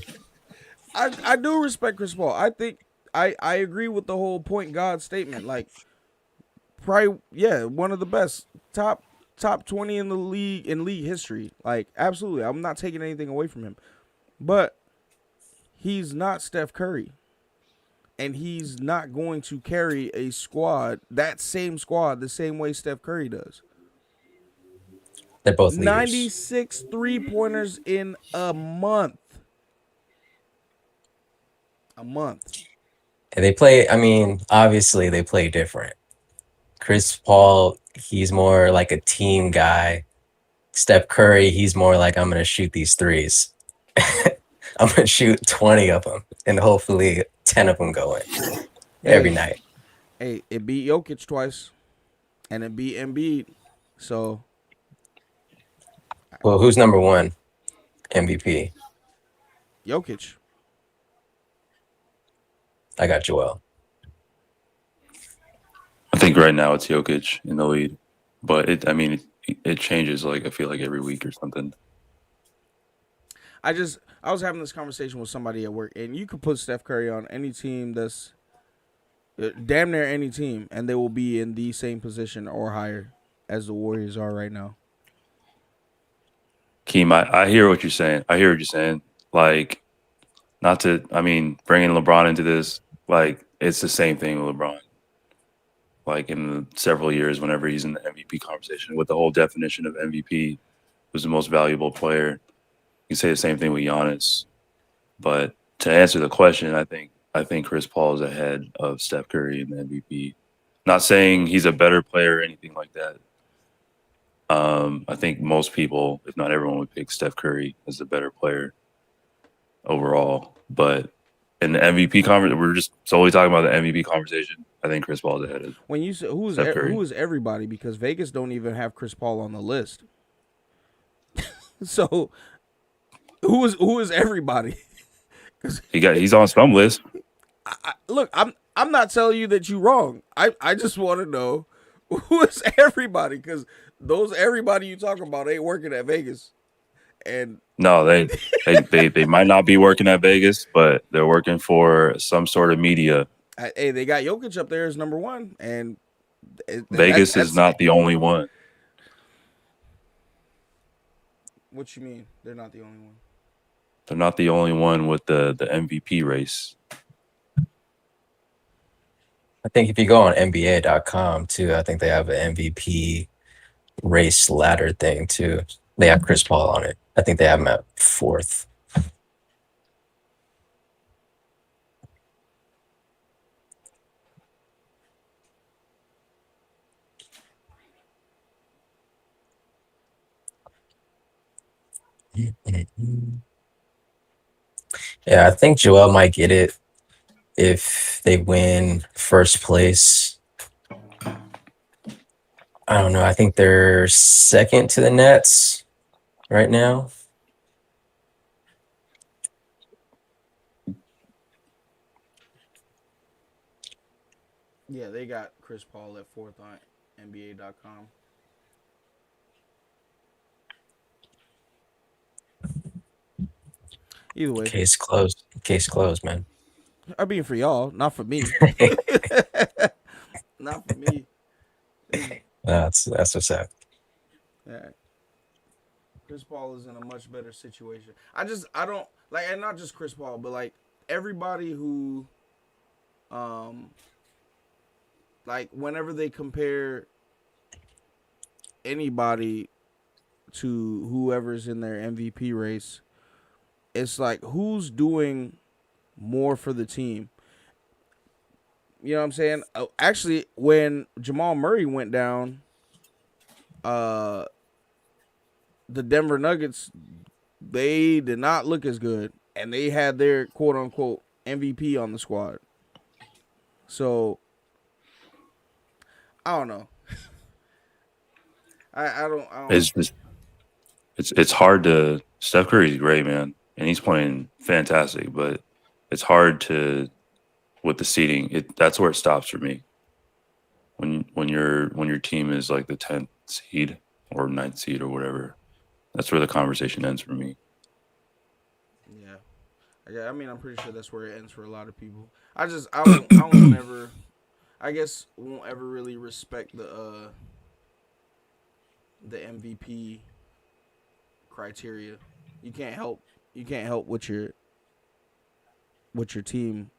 I do respect Chris Paul. I think I agree with the whole point guard statement. Like, probably one of the best top 20 in the league in league history. Like, absolutely. I'm not taking anything away from him. But he's not Steph Curry. And he's not going to carry a squad, that same squad, the same way Steph Curry does. They're both leaders. 96 3-pointers in a month. A month. And they play, I mean, obviously they play different. Chris Paul, he's more like a team guy. Steph Curry, he's more like, I'm going to shoot these threes. I'm going to shoot 20 of them and hopefully 10 of them go in every night. Hey, it beat Jokic twice and it beat Embiid. So. Well, who's number 1 MVP? Jokic. I got Joel. I think right now it's Jokic in the lead, but it changes. Like I feel like every week or something. I was having this conversation with somebody at work, and you could put Steph Curry on any team that's damn near any team, and they will be in the same position or higher as the Warriors are right now. Keem, I hear what you're saying. Like, bringing LeBron into this, like, it's the same thing with LeBron. Like, in the several years, whenever he's in the MVP conversation, with the whole definition of MVP, who's the most valuable player, you can say the same thing with Giannis. But to answer the question, I think Chris Paul is ahead of Steph Curry in the MVP. Not saying he's a better player or anything like that. I think most people, if not everyone, would pick Steph Curry as the better player overall. But in the MVP conversation, we're just solely talking about the MVP conversation. I think Chris Paul is ahead of. When you say who is everybody, because Vegas don't even have Chris Paul on the list. So who is everybody? He's on some list. Look, I'm not telling you that you're wrong. I just want to know who is everybody, because those everybody you talking about ain't working at Vegas. And no, they might not be working at Vegas, but they're working for some sort of media. Hey, they got Jokic up there as number 1, and Vegas is not the only one. What you mean? They're not the only one. They're not the only one with the MVP race. I think if you go on NBA.com too, I think they have an MVP race ladder thing too. They have Chris Paul on it. I think they have him at 4th. Yeah, I think Joel might get it if they win first place. I don't know. I think they're second to the Nets right now. Yeah, they got Chris Paul at 4th on NBA.com. Either way, Case closed. Case closed, man. I mean for y'all, not for me. Not for me. That's what's up. Yeah. Chris Paul is in a much better situation. I don't like, and not just Chris Paul, but like everybody who, like whenever they compare anybody to whoever's in their MVP race, it's like who's doing more for the team. You know what I'm saying? Actually, when Jamal Murray went down, the Denver Nuggets, they did not look as good, and they had their quote unquote MVP on the squad. So I don't know. I don't. It's hard to. Steph Curry's great, man, and he's playing fantastic. But it's hard to with the seeding. That's where it stops for me. When your team is like the 10th seed or 9th seed or whatever, that's where the conversation ends for me. Yeah, I mean, I'm pretty sure that's where it ends for a lot of people. I won't never. I guess won't ever really respect the MVP criteria. You can't help what your team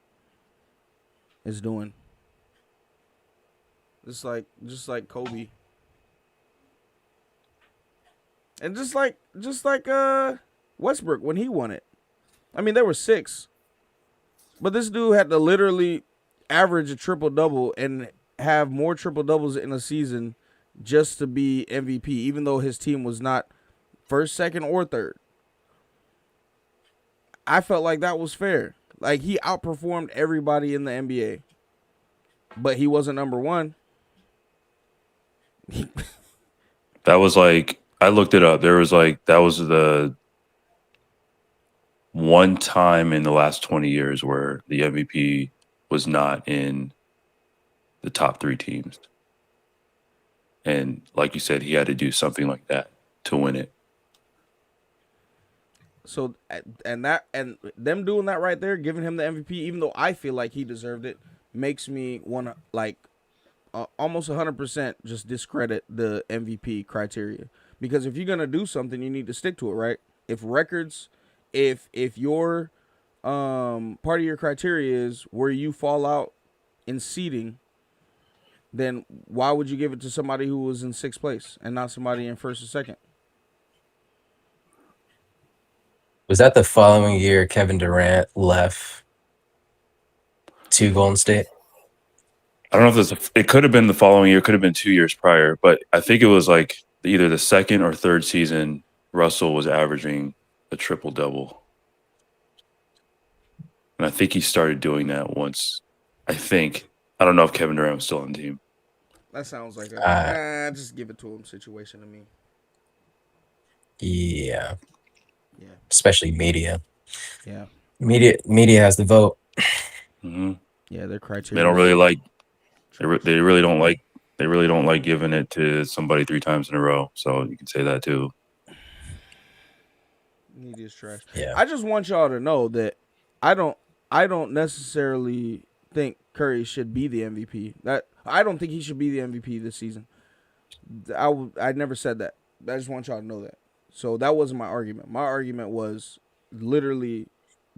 is doing. Just like Kobe. And just like Westbrook when he won it. I mean, there were 6. But this dude had to literally average a triple-double and have more triple-doubles in a season just to be MVP, even though his team was not first, second, or third. I felt like that was fair. Like, he outperformed everybody in the NBA. But he wasn't number 1. That was like, I looked it up. There was like, that was the one time in the last 20 years where the MVP was not in the top 3 teams. And like you said, he had to do something like that to win it. So, and them doing that right there, giving him the MVP, even though I feel like he deserved it, makes me want to, like, almost 100% just discredit the MVP criteria. Because if you're going to do something, you need to stick to it, right? If your part of your criteria is where you fall out in seeding, then why would you give it to somebody who was in 6th place and not somebody in 1st or 2nd? Was that the following year Kevin Durant left to Golden State? I don't know if it could have been the following year, it could have been 2 years prior, but I think it was like either the 2nd or 3rd season, Russell was averaging a triple-double. And I think he started doing that once. I don't know if Kevin Durant was still on the team. That sounds like a just give it to him situation to me. Yeah. Yeah. Especially media. Yeah. Media has the vote. Mm-hmm. Yeah, their criteria. They don't really like. They really don't like. They really don't like giving it to somebody 3 times in a row. So you can say that too. Media's trash. Yeah. I just want y'all to know that I don't necessarily think Curry should be the MVP. I don't think he should be the MVP this season. I never said that. I just want y'all to know that. So that wasn't my argument. My argument was literally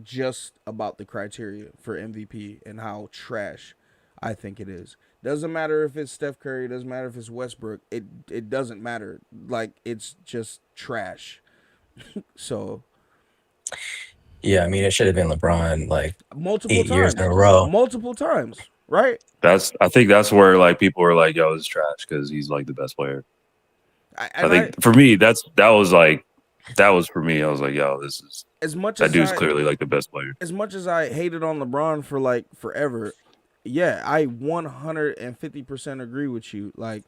just about the criteria for MVP and how trash I think it is. Doesn't matter if it's Steph Curry. Doesn't matter if it's Westbrook. It doesn't matter. Like, it's just trash. So Yeah, I mean, it should have been LeBron like multiple 8 years in times, a row. multiple times, right? I think that's where like people were like, "Yo, this is trash" because he's like the best player. I think for me, that was for me. I was like, "Yo, this is as much that as dude's clearly like the best player." as much as I hated on LeBron for like forever, yeah, I 150% agree with you. Like,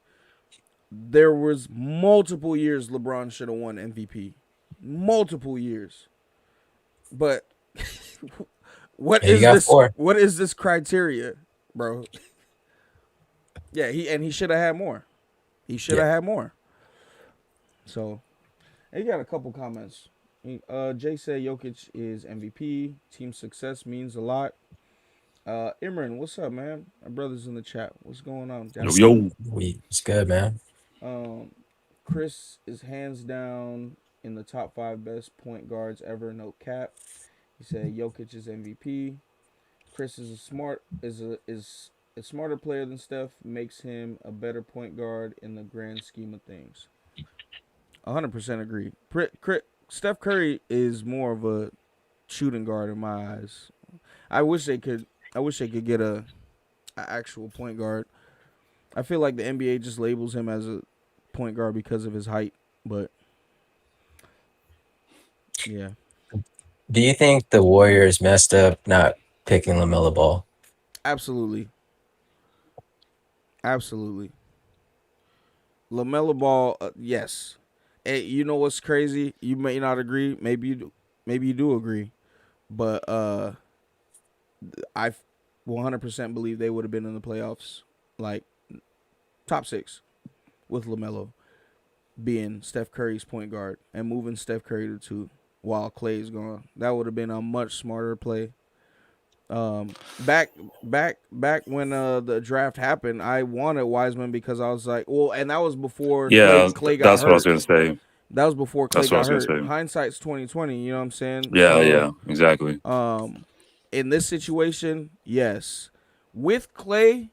there was multiple years LeBron should have won MVP, multiple years. But what Yeah, he is got this? 4. What is this criteria, bro? Yeah, he should have had more. He should have had more. So, he got a couple comments. Jay said Jokic is MVP. Team success means a lot. Imran, what's up, man? Our brothers in the chat. What's going on? Yo, It's good, man. Chris is hands down in the top 5 best point guards ever. No cap. He said Jokic is MVP. Chris is a smarter player than Steph. Makes him a better point guard in the grand scheme of things. 100% agree. Steph Curry is more of a shooting guard in my eyes. I wish they could get a actual point guard. I feel like the NBA just labels him as a point guard because of his height, but yeah. Do you think the Warriors messed up not picking LaMelo Ball? Absolutely. Absolutely. LaMelo Ball, yes. Hey, you know what's crazy? You may not agree. Maybe you do. Maybe you do agree. But I 100% believe they would have been in the playoffs, like top 6, with LaMelo being Steph Curry's point guard and moving Steph Curry to 2 while Clay's gone. That would have been a much smarter play. Back when the draft happened, I wanted Wiseman because I was like, well, and that was before Clay got that's hurt. what I was gonna say. That was before Clay That's what I got was gonna hurt. say. Hindsight's 2020. You know what I'm saying? Yeah, So, yeah, exactly. In this situation, yes. With Clay,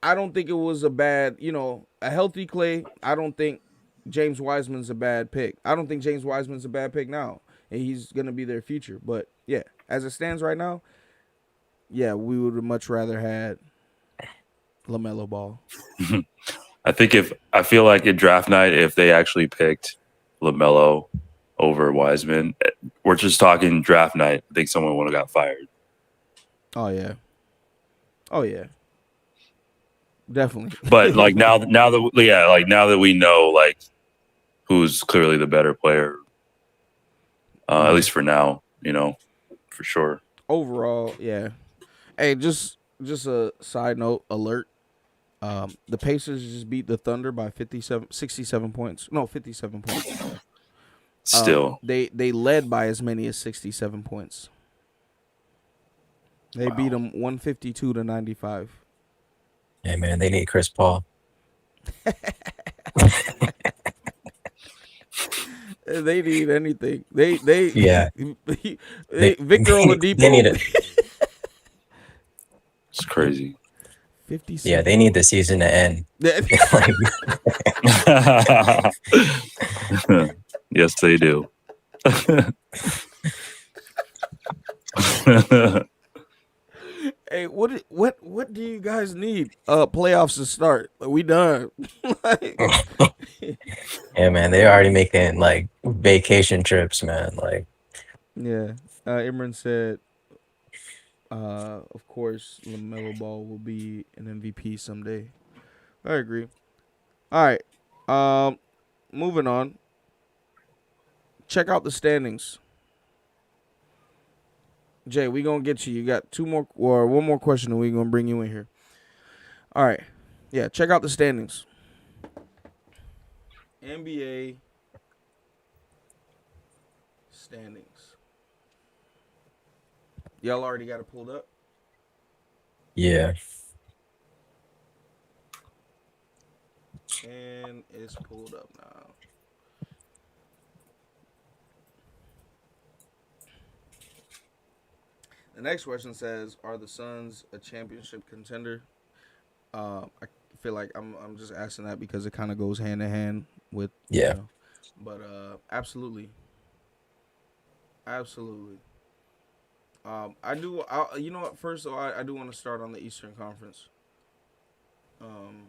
I don't think it was a bad, a healthy Clay. I don't think James Wiseman's a bad pick. I don't think James Wiseman's a bad pick now, and he's gonna be their future. But yeah, as it stands right now, yeah, we would have much rather had LaMelo Ball. I feel like in draft night, if they actually picked LaMelo over Wiseman, we're just talking draft night. I think someone would have got fired. Oh yeah. Definitely. But like now that we know like who's clearly the better player, at least for now, for sure. Overall, yeah. Hey, just a side note alert. The Pacers just beat the Thunder by 67 points. No, 57 points. Still. They led by as many as 67 points. They beat them 152-95. Hey, man, they need Chris Paul. They need anything. They Yeah. Victor Oladipo. They need it. It's crazy. 57. Yeah, they need the season to end. Yes, they do. Hey, what do you guys need? Playoffs to start. We done. Yeah, man, they're already making like vacation trips, man. Like, yeah. Imran said, of course, LaMelo Ball will be an MVP someday. I agree. All right. Moving on. Check out the standings. Jay, we gonna get you. You got one more question, and we gonna bring you in here. All right. Yeah, check out the standings. NBA standings. Y'all already got it pulled up? yeah. And it's pulled up now. The next question says, "Are the Suns a championship contender?" I feel like I'm just asking that because it kind of goes hand in hand with Yeah. but absolutely, absolutely. I do. You know what? First of all, I do want to start on the Eastern Conference. Um,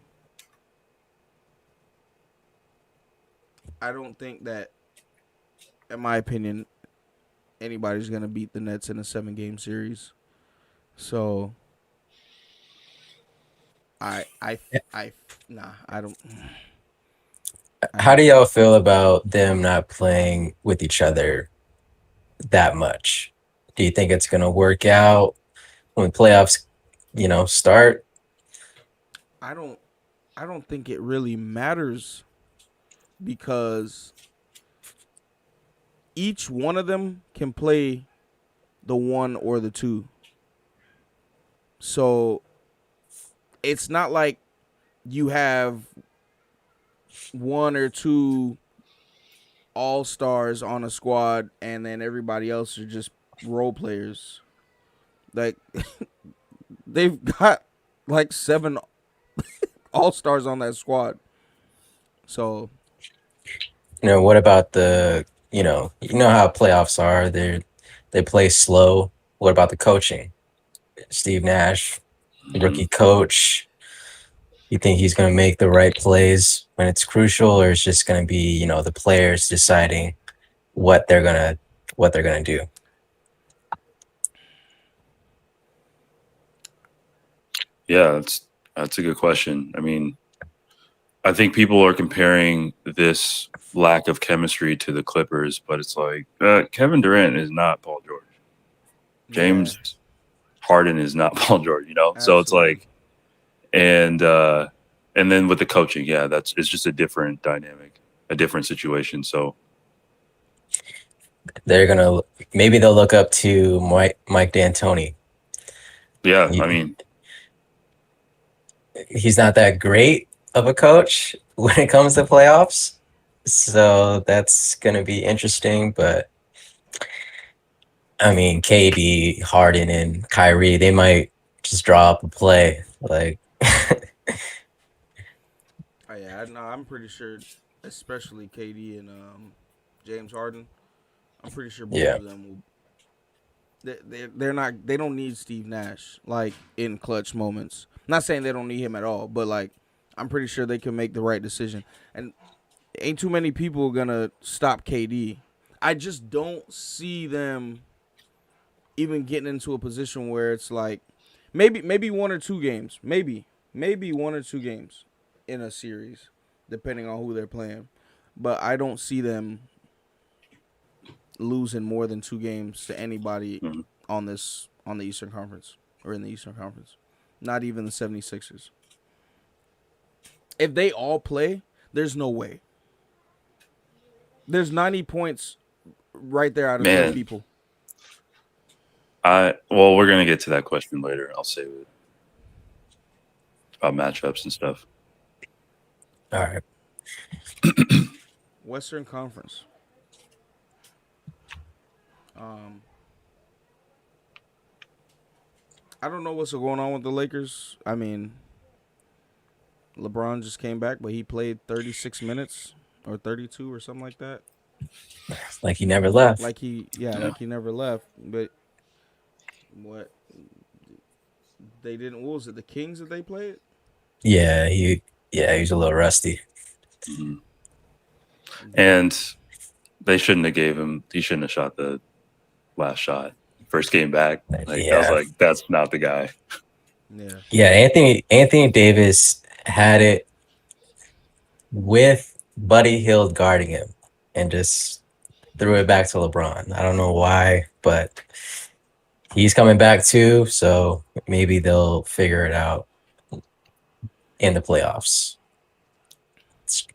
I don't think that, in my opinion, anybody's gonna beat the Nets in a 7-game series. So I I nah. I don't. I How don't do think. y'all feel about them not playing with each other that much? Do you think it's gonna work out when playoffs, start? I don't. I don't think it really matters because each one of them can play the one or the two. So it's not like you have one or two all stars on a squad and then everybody else are just role players. Like they've got like 7 all stars on that squad. So What about you know how playoffs are? They play slow. What about the coaching? Steve Nash, Mhm. rookie coach. You think he's going to make the right plays when it's crucial, or it's just going to be, the players deciding what they're gonna what they're gonna do? Yeah, that's a good question. I mean, I think people are comparing this lack of chemistry to the Clippers, but it's like Kevin Durant is not Paul George. yeah, James Harden is not Paul George. So it's absolutely. like, and uh, and then with the coaching, yeah, it's just a different dynamic, a different situation. So They're gonna maybe they'll look up to Mike D'Antoni. yeah, I He, mean, he's not that great of a coach when it comes to playoffs, so that's gonna be interesting. But I mean, KD, Harden, and Kyrie, they might just draw up a play. Like, Oh, yeah, I'm pretty sure, especially KD and James Harden. I'm pretty sure both yeah, of them will. They're not. They don't need Steve Nash like in clutch moments. Not saying they don't need him at all, but like I'm pretty sure they can make the right decision. And ain't too many people gonna stop KD. I just don't see them even getting into a position where it's like maybe 1 or 2 games, maybe 1 or 2 games in a series, depending on who they're playing. But I don't see them losing more than 2 games to anybody mhm. on the Eastern Conference or in the Eastern Conference. Not even the 76ers. If they all play, there's no way. There's 90 points right there out of 10 Man, people. we're gonna get to that question later. I'll save it about matchups and stuff. all right. Western Conference. Um, I don't know what's going on with the Lakers. I mean, LeBron just came back, but he played 36 minutes or 32 or something like that. Like he never left. Yeah, Like he never left. But what they didn't, what was it? The Kings that they played? Yeah, he's a little rusty. hmm and they shouldn't have gave him. He shouldn't have shot the last shot. First game back, like I was Yeah, like, that's not the guy. Yeah. yeah. Anthony Davis had it with Buddy Hield guarding him, and just threw it back to LeBron. I don't know why, but he's coming back too, so maybe they'll figure it out in the playoffs. It's,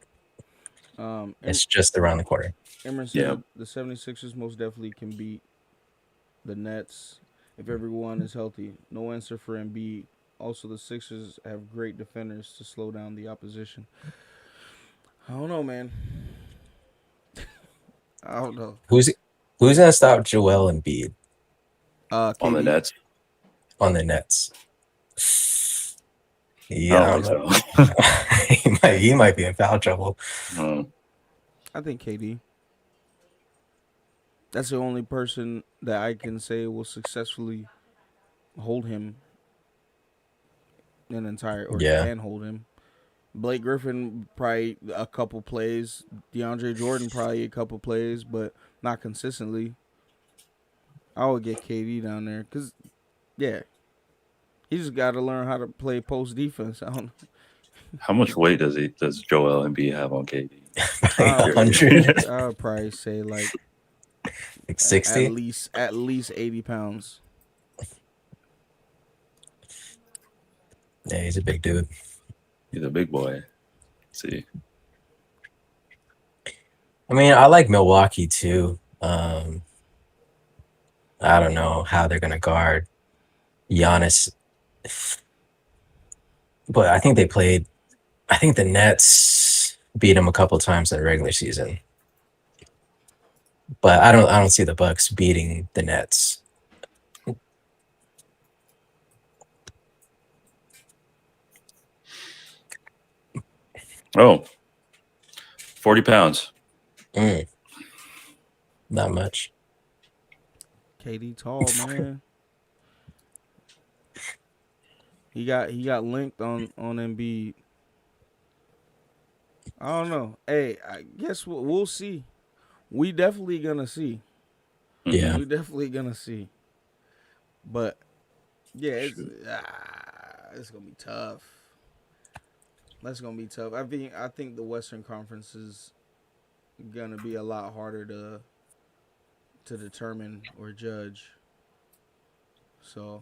Em- it's just around the corner. Emmer Yeah, said the 76ers most definitely can beat the Nets if everyone is healthy. No answer for Embiid. Also, the Sixers have great defenders to slow down the opposition. I don't know, man. I don't know. Who's who's gonna stop Joel Embiid? On the KD. Nets? On the Nets. I Yeah, don't think so. he might be in foul trouble. I think KD. That's the only person that I can say will successfully hold him an entire or Yeah. can hold him. Blake Griffin probably a couple plays. DeAndre Jordan probably a couple plays, but not consistently. I would get KD down there because, yeah, he just got to learn how to play post defense. I don't. How much weight does Joel Embiid have on KD? Like 100, I would probably say like 60. at least 80 pounds. Yeah, he's a big dude. He's a big boy. See, I mean, I like Milwaukee too. I don't know how they're gonna guard Giannis, but I think they played. I think the Nets beat him a couple times in the regular season, but I don't see the Bucks beating the Nets. oh, 40 pounds. Not much. KD tall, man. He got linked on Embiid. I don't know. Hey, I guess we'll see. We definitely gonna see. Yeah. We definitely gonna see. But yeah, it's gonna be tough. That's gonna be tough. I think the Western Conference is gonna be a lot harder to determine or judge. So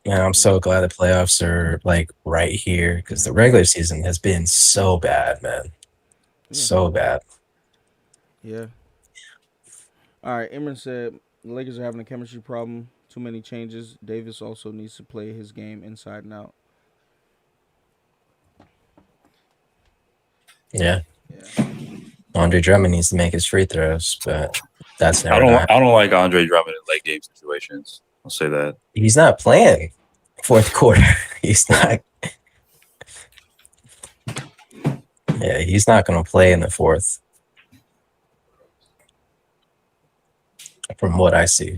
Yeah, I'm so glad the playoffs are like right here because the regular season has been so bad, man. So bad. yeah. All right, Imran said the Lakers are having a chemistry problem. Too many changes. Davis also needs to play his game inside and out. Yeah. Yeah. Andre Drummond needs to make his free throws, but that's never I don't like Andre Drummond in late game situations. I'll say that. He's not playing fourth quarter. He's not. Yeah, he's not going to play in the fourth. From what I see.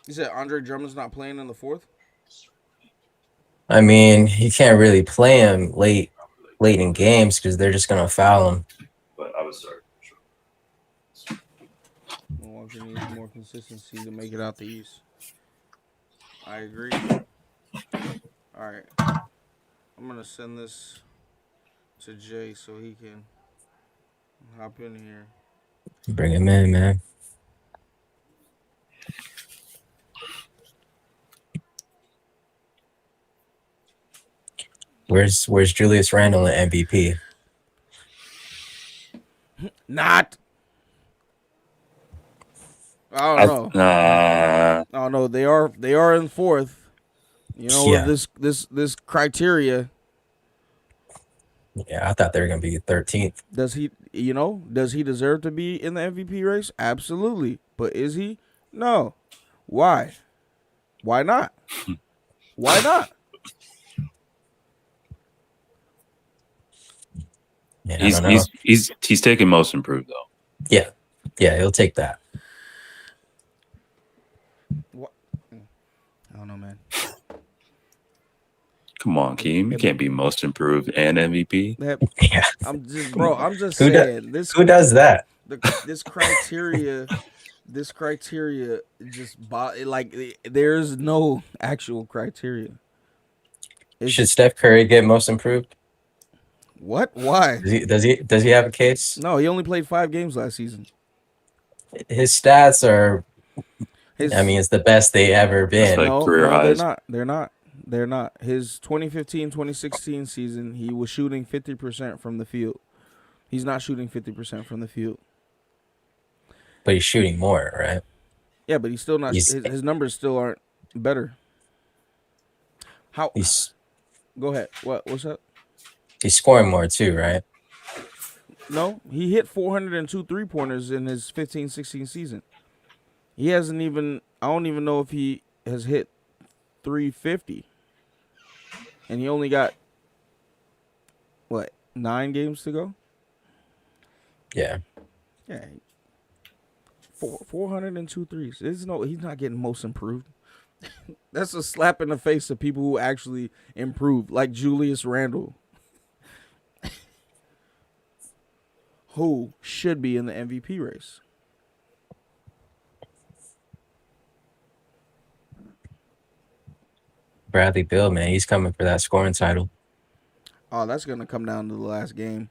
You said Andre Drummond's not playing in the fourth? I mean, he can't really play him late in games because they're just going to foul him. But I would start. Milwaukee needs more consistency to make it out the East. I agree. All right. I'm going to send this to Jay so he can hop in here. Bring him in, man. Where's Julius Randle at MVP? Not. I don't know. I don't know. They are in fourth. You know, Yeah. this criteria. Yeah, I thought they were going to be 13th. Does he deserve to be in the MVP race? Absolutely. But is he? No. Why? Why not? Why not? Yeah, he's taking most improved though. Yeah, he'll take that. What? I don't know, man. Come on, Keem. You can't be most improved and MVP. Yeah. I'm just saying. Who does that? This criteria just there's no actual criteria. Should Steph Curry get most improved? What? Why? Does he have a case? No, he only played 5 games last season. His stats are. It's the best they ever been. Career highs. They're not. His 2015-2016 season, he was shooting 50% from the field. He's not shooting 50% from the field. But he's shooting more, right? Yeah, but he's still not. His numbers still aren't better. How? Go ahead. What's up? He's scoring more too, right? No, he hit 402 3-pointers in his 15-16 season. He hasn't even. I don't even know if he has hit 350. And he only got what 9 games to go. Yeah. Yeah. 402 threes. He's not getting most improved. That's a slap in the face of people who actually improve, like Julius Randle, who should be in the MVP race. Bradley Beal, man, he's coming for that scoring title. Oh, that's gonna come down to the last game.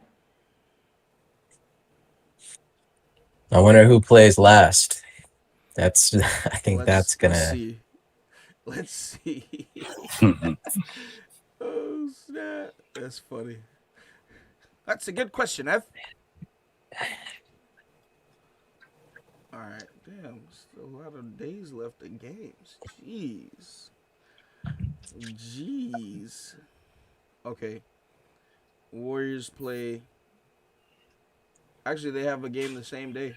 I wonder who plays last. That's I think that's gonna. Let's see. Oh snap! That's funny. That's a good question, F. All right, damn. Still a lot of days left in games. Jeez. Okay. Warriors play. Actually, they have a game the same day.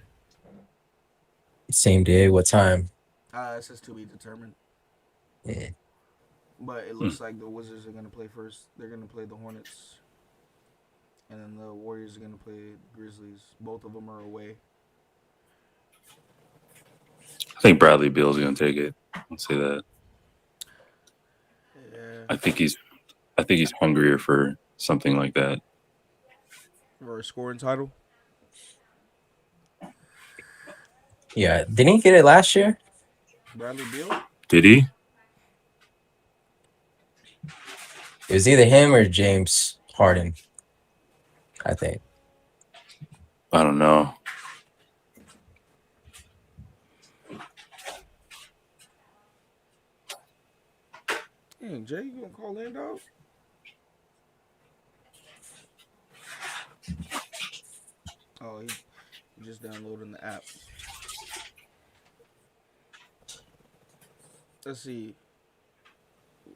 Same day. What time? It says to be determined. Yeah. But it looks like the Wizards are going to play first. They're going to play the Hornets. And then the Warriors are going to play the Grizzlies. Both of them are away. I think Bradley Beal's going to take it. I'll say that. Yeah. I think he's hungrier for something like that. For a scoring title? Yeah. Didn't he get it last year? Bradley Beal? Did he? It was either him or James Harden, I think. I don't know. Dang, Jay, you gonna call in, dog? Oh, he just downloading the app. Let's see.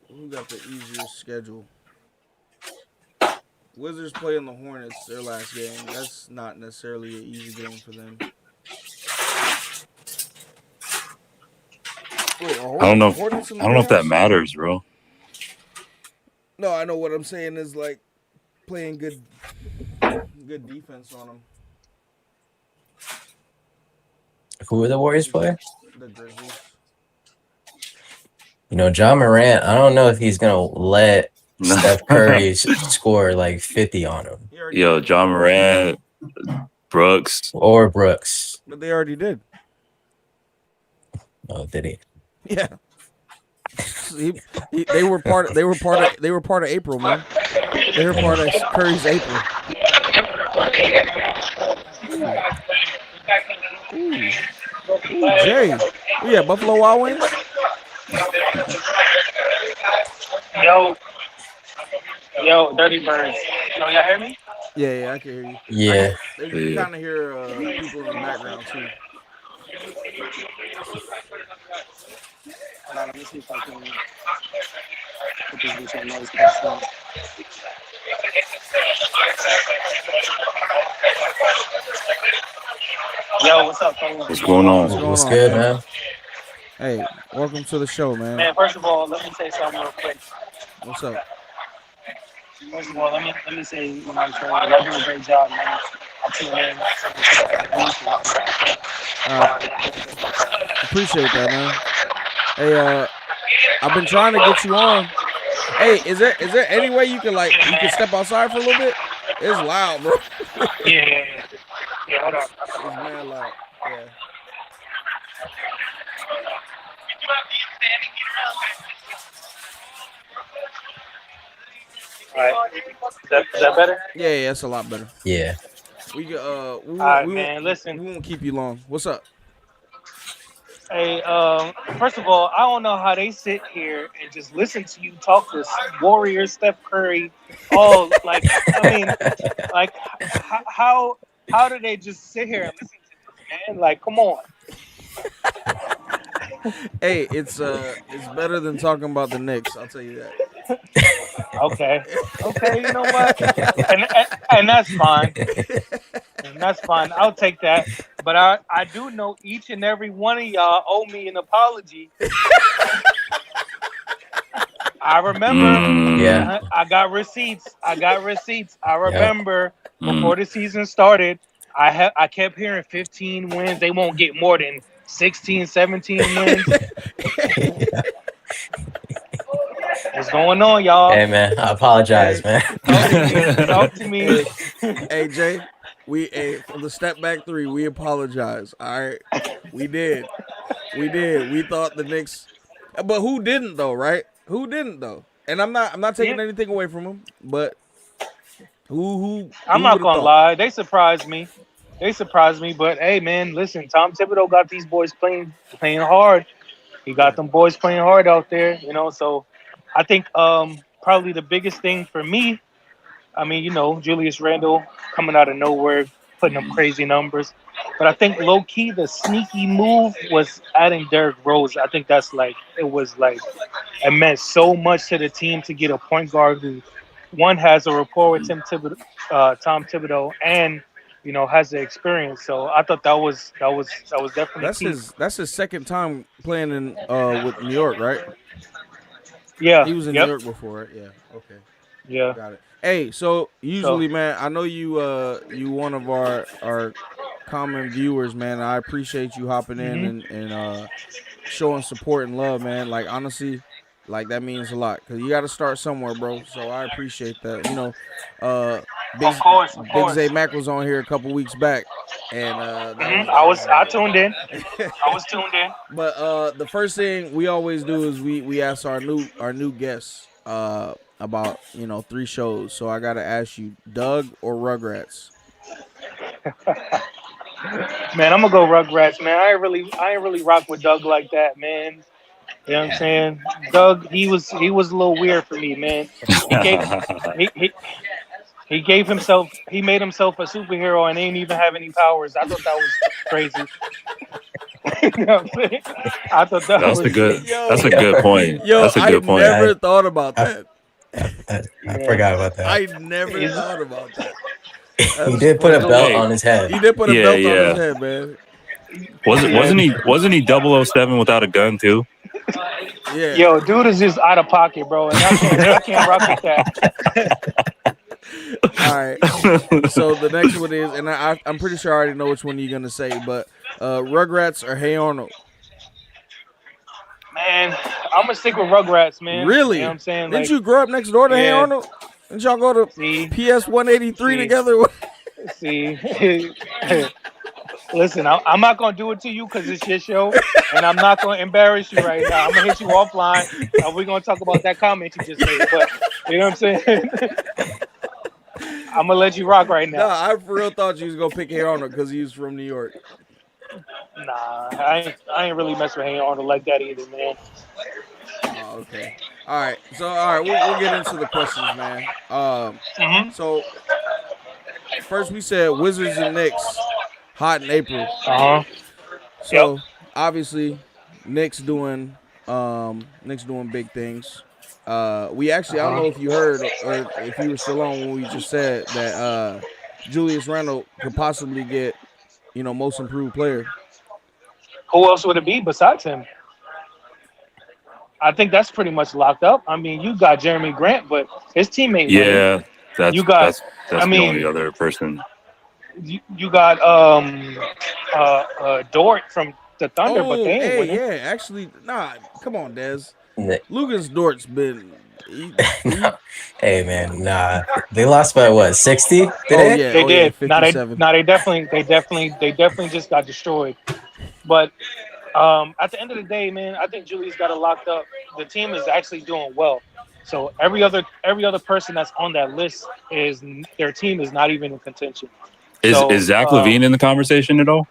Who got the easier schedule? Wizards playing the Hornets their last game. That's not necessarily an easy game for them. Wait, I don't know if that matters, bro. No, I know what I'm saying is like playing good defense on them. Who are the Warriors play? The Grizzlies. You know, John Morant, I don't know if he's going to let Steph Curry score like 50 on him. Yo, John Morant, Brooks. Or Brooks. But they already did. Oh, did he? Yeah. They were part of April, man. They were part of Curry's April. Ooh, Jay. We at Buffalo Wild Wings? Yo, Dirty Birds. No, y'all hear me? Yeah, I can hear you. Yeah. You kind of hear people in the background, too. Let me see if I can put this bitch on noise cancel. Yo, what's up, fellas? What's going on? What's good, man? Hey, welcome to the show, man. Man, first of all, let me say something real quick. What's up? First of all, let me say, you know, y'all doing a great job, man. I tune in. Appreciate that, man. Hey, I've been trying to get you on. Hey, is there any way you can step outside for a little bit? It's loud, bro. Yeah, hold on. It's mad loud. Yeah. All right. Is that better? Yeah, that's a lot better. Yeah. We man, listen. We won't keep you long. What's up? Hey, first of all, I don't know how they sit here and just listen to you talk this Warriors, Steph Curry, all like, I mean, like, how do they just sit here and listen to this, man? Like, come on. Hey, it's better than talking about the Knicks. I'll tell you that. Okay. Okay, you know what? And that's fine. And that's fine. I'll take that. But I do know each and every one of y'all owe me an apology. I remember. Yeah. I got receipts. I Yeah. remember before the season started, I kept hearing 15 wins. They won't get more than 16, 17 wins. What's going on, y'all? Hey man, I apologize, man. Talk to me. Hey Jay, for the step back three, we apologize. All right, we did. We thought the Knicks, but who didn't though, right? Who didn't though? And I'm not taking anything away from him, but who I'm not would've gonna thought? lie. They surprised me. But hey, man, listen. Tom Thibodeau got these boys playing hard. He got them boys playing hard out there. So I think probably the biggest thing for me. I mean, Julius Randle coming out of nowhere, putting up crazy numbers. But I think low key the sneaky move was adding Derrick Rose. I think it meant so much to the team to get a point guard who one has a rapport with Tom Thibodeau, and has the experience. So I thought that was definitely key. That's his second time playing in with New York, right? Yeah. He was in New York before, right? Yeah. Okay. Yeah. Got it. Hey, so usually, man, I know you one of our common viewers, man. I appreciate you hopping in and showing support and love, man. Like honestly, like that means a lot because you got to start somewhere, bro. So I appreciate that. Of course. Big Zay Mac was on here a couple weeks back, and I tuned in. I was tuned in. But the first thing we always do is we ask our new guests about 3 shows. So I gotta ask you, Doug or Rugrats? Man, I'm gonna go Rugrats, man. I ain't really rock with Doug like that, man. You know what I'm saying? Doug, he was a little weird for me, man. He gave himself, he made himself a superhero and ain't even have any powers. I thought that was crazy. You know what I'm saying? I thought That's a good point. Yo, That's a good point. I never thought about that. I forgot about that. I never thought about that. He did put a belt on his head. He did put a belt on his head, man. Wasn't he 007 without a gun too? Yeah. Yo, dude is just out of pocket, bro, and I can't rock with that. All right. So the next one is, and I'm pretty sure I already know which one you're gonna say, but Rugrats or Hey Arnold? Man, I'm gonna stick with Rugrats, man. Really? You know what I'm saying? Didn't you grow up next door to Hey Arnold? Didn't y'all go to PS 183 together? See, listen, I'm not gonna do it to you because it's your show, and I'm not gonna embarrass you right now. I'm gonna hit you offline, and we're gonna talk about that comment you just made. But you know what I'm saying? I'm gonna let you rock right now. Nah, I for real thought you was gonna pick Hey Arnold because he was from New York. Nah, I ain't really mess with Hey Arnold like that either, man. Oh, okay. All right. So we'll get into the questions, man. So first we said Wizards and Knicks hot in April. So obviously Knicks doing big things. We actually, I don't know if you heard or if you were still on when we just said that Julius Randle could possibly get, most improved player. Who else would it be besides him? I think that's pretty much locked up. I mean, you got Jeremy Grant, but his teammate. Yeah, that's the only other person. You got Dort from the Thunder, but they ain't winning. Yeah, actually, come on, Dez. Lucas Dort's been. Hey man, nah. They lost by what, 60? Yeah, they did. 57. They definitely just got destroyed. But at the end of the day, man, I think Julius got it locked up. The team is actually doing well. So every other person that's on that list their team is not even in contention. Is Zach LaVine in the conversation at all?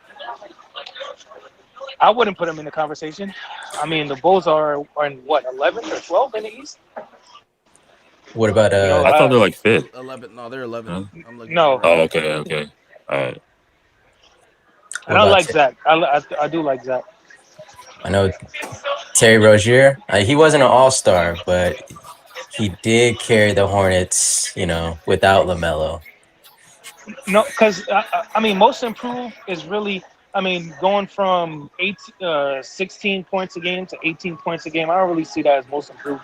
I wouldn't put him in the conversation. I mean, the Bulls are in what, 11th or 12th in the East? What about I thought they're like 5th. 11. No, they're 11. No. Oh, okay. All right. And I like Zach. I do like Zach. I know Terry Rozier. He wasn't an all-star, but he did carry the Hornets, without LaMelo. No, because I mean, most improved is really, I mean, going from 16 points a game to 18 points a game. I don't really see that as most improved.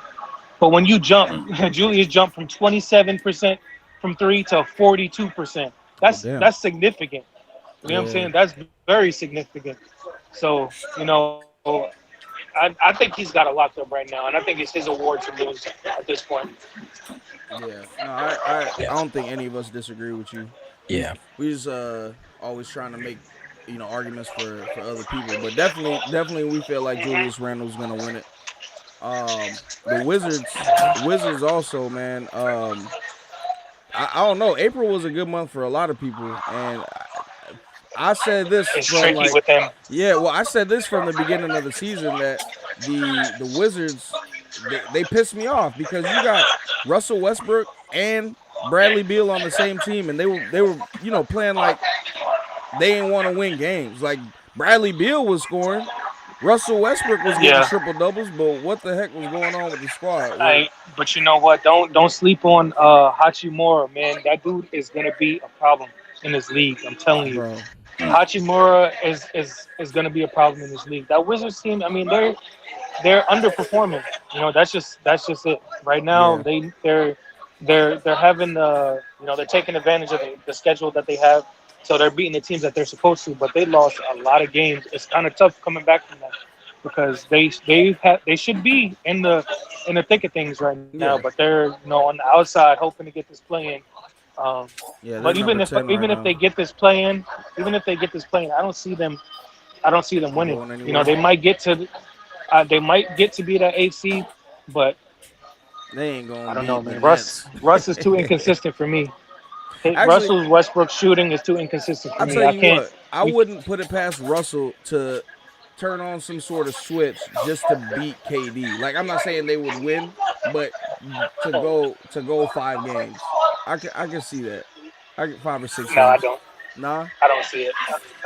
But when you jump, Julius jumped from 27% from three to 42%. Oh That's damn. that's significant. You know what I'm Yeah. saying? That's very significant. So, I think he's got it locked up right now, and I think it's his award to lose at this point. Yeah. No, I Yeah. don't think any of us disagree with you. Yeah. We just always trying to make arguments for other people, but definitely we feel like Julius Randle's gonna win it. The Wizards also, man. I don't know. April was a good month for a lot of people, and I said this It's from tricky like, with him. yeah, well, I said this from the beginning of the season that the Wizards they pissed me off because you got Russell Westbrook and Bradley Beal on the same team, and they were playing like they didn't want to win games. Like Bradley Beal was scoring, Russell Westbrook was getting triple doubles, but what the heck was going on with the squad? But you know what? Don't sleep on Hachimura, man. That dude is gonna be a problem in this league. I'm telling you. Bro. Hachimura is going to be a problem in this league. That Wizards team, I mean, they're underperforming. That's just it. Right now, they're having they're taking advantage of the schedule that they have, so they're beating the teams that they're supposed to. But they lost a lot of games. It's kind of tough coming back from that because they should be in the thick of things right now, but they're on the outside hoping to get this play in. But even if they get this play in, I don't see them winning. They might get to be that 8 seed, but they ain't going. I don't know, man. Russ is too inconsistent for me. Russell Westbrook's shooting is too inconsistent for me. Tell you what, I wouldn't put it past Russell to turn on some sort of switch just to beat KD. Like, I'm not saying they would win, but to go 5 games. I can see that. I get 5 or 6 games. No, I don't. Nah? I don't see it.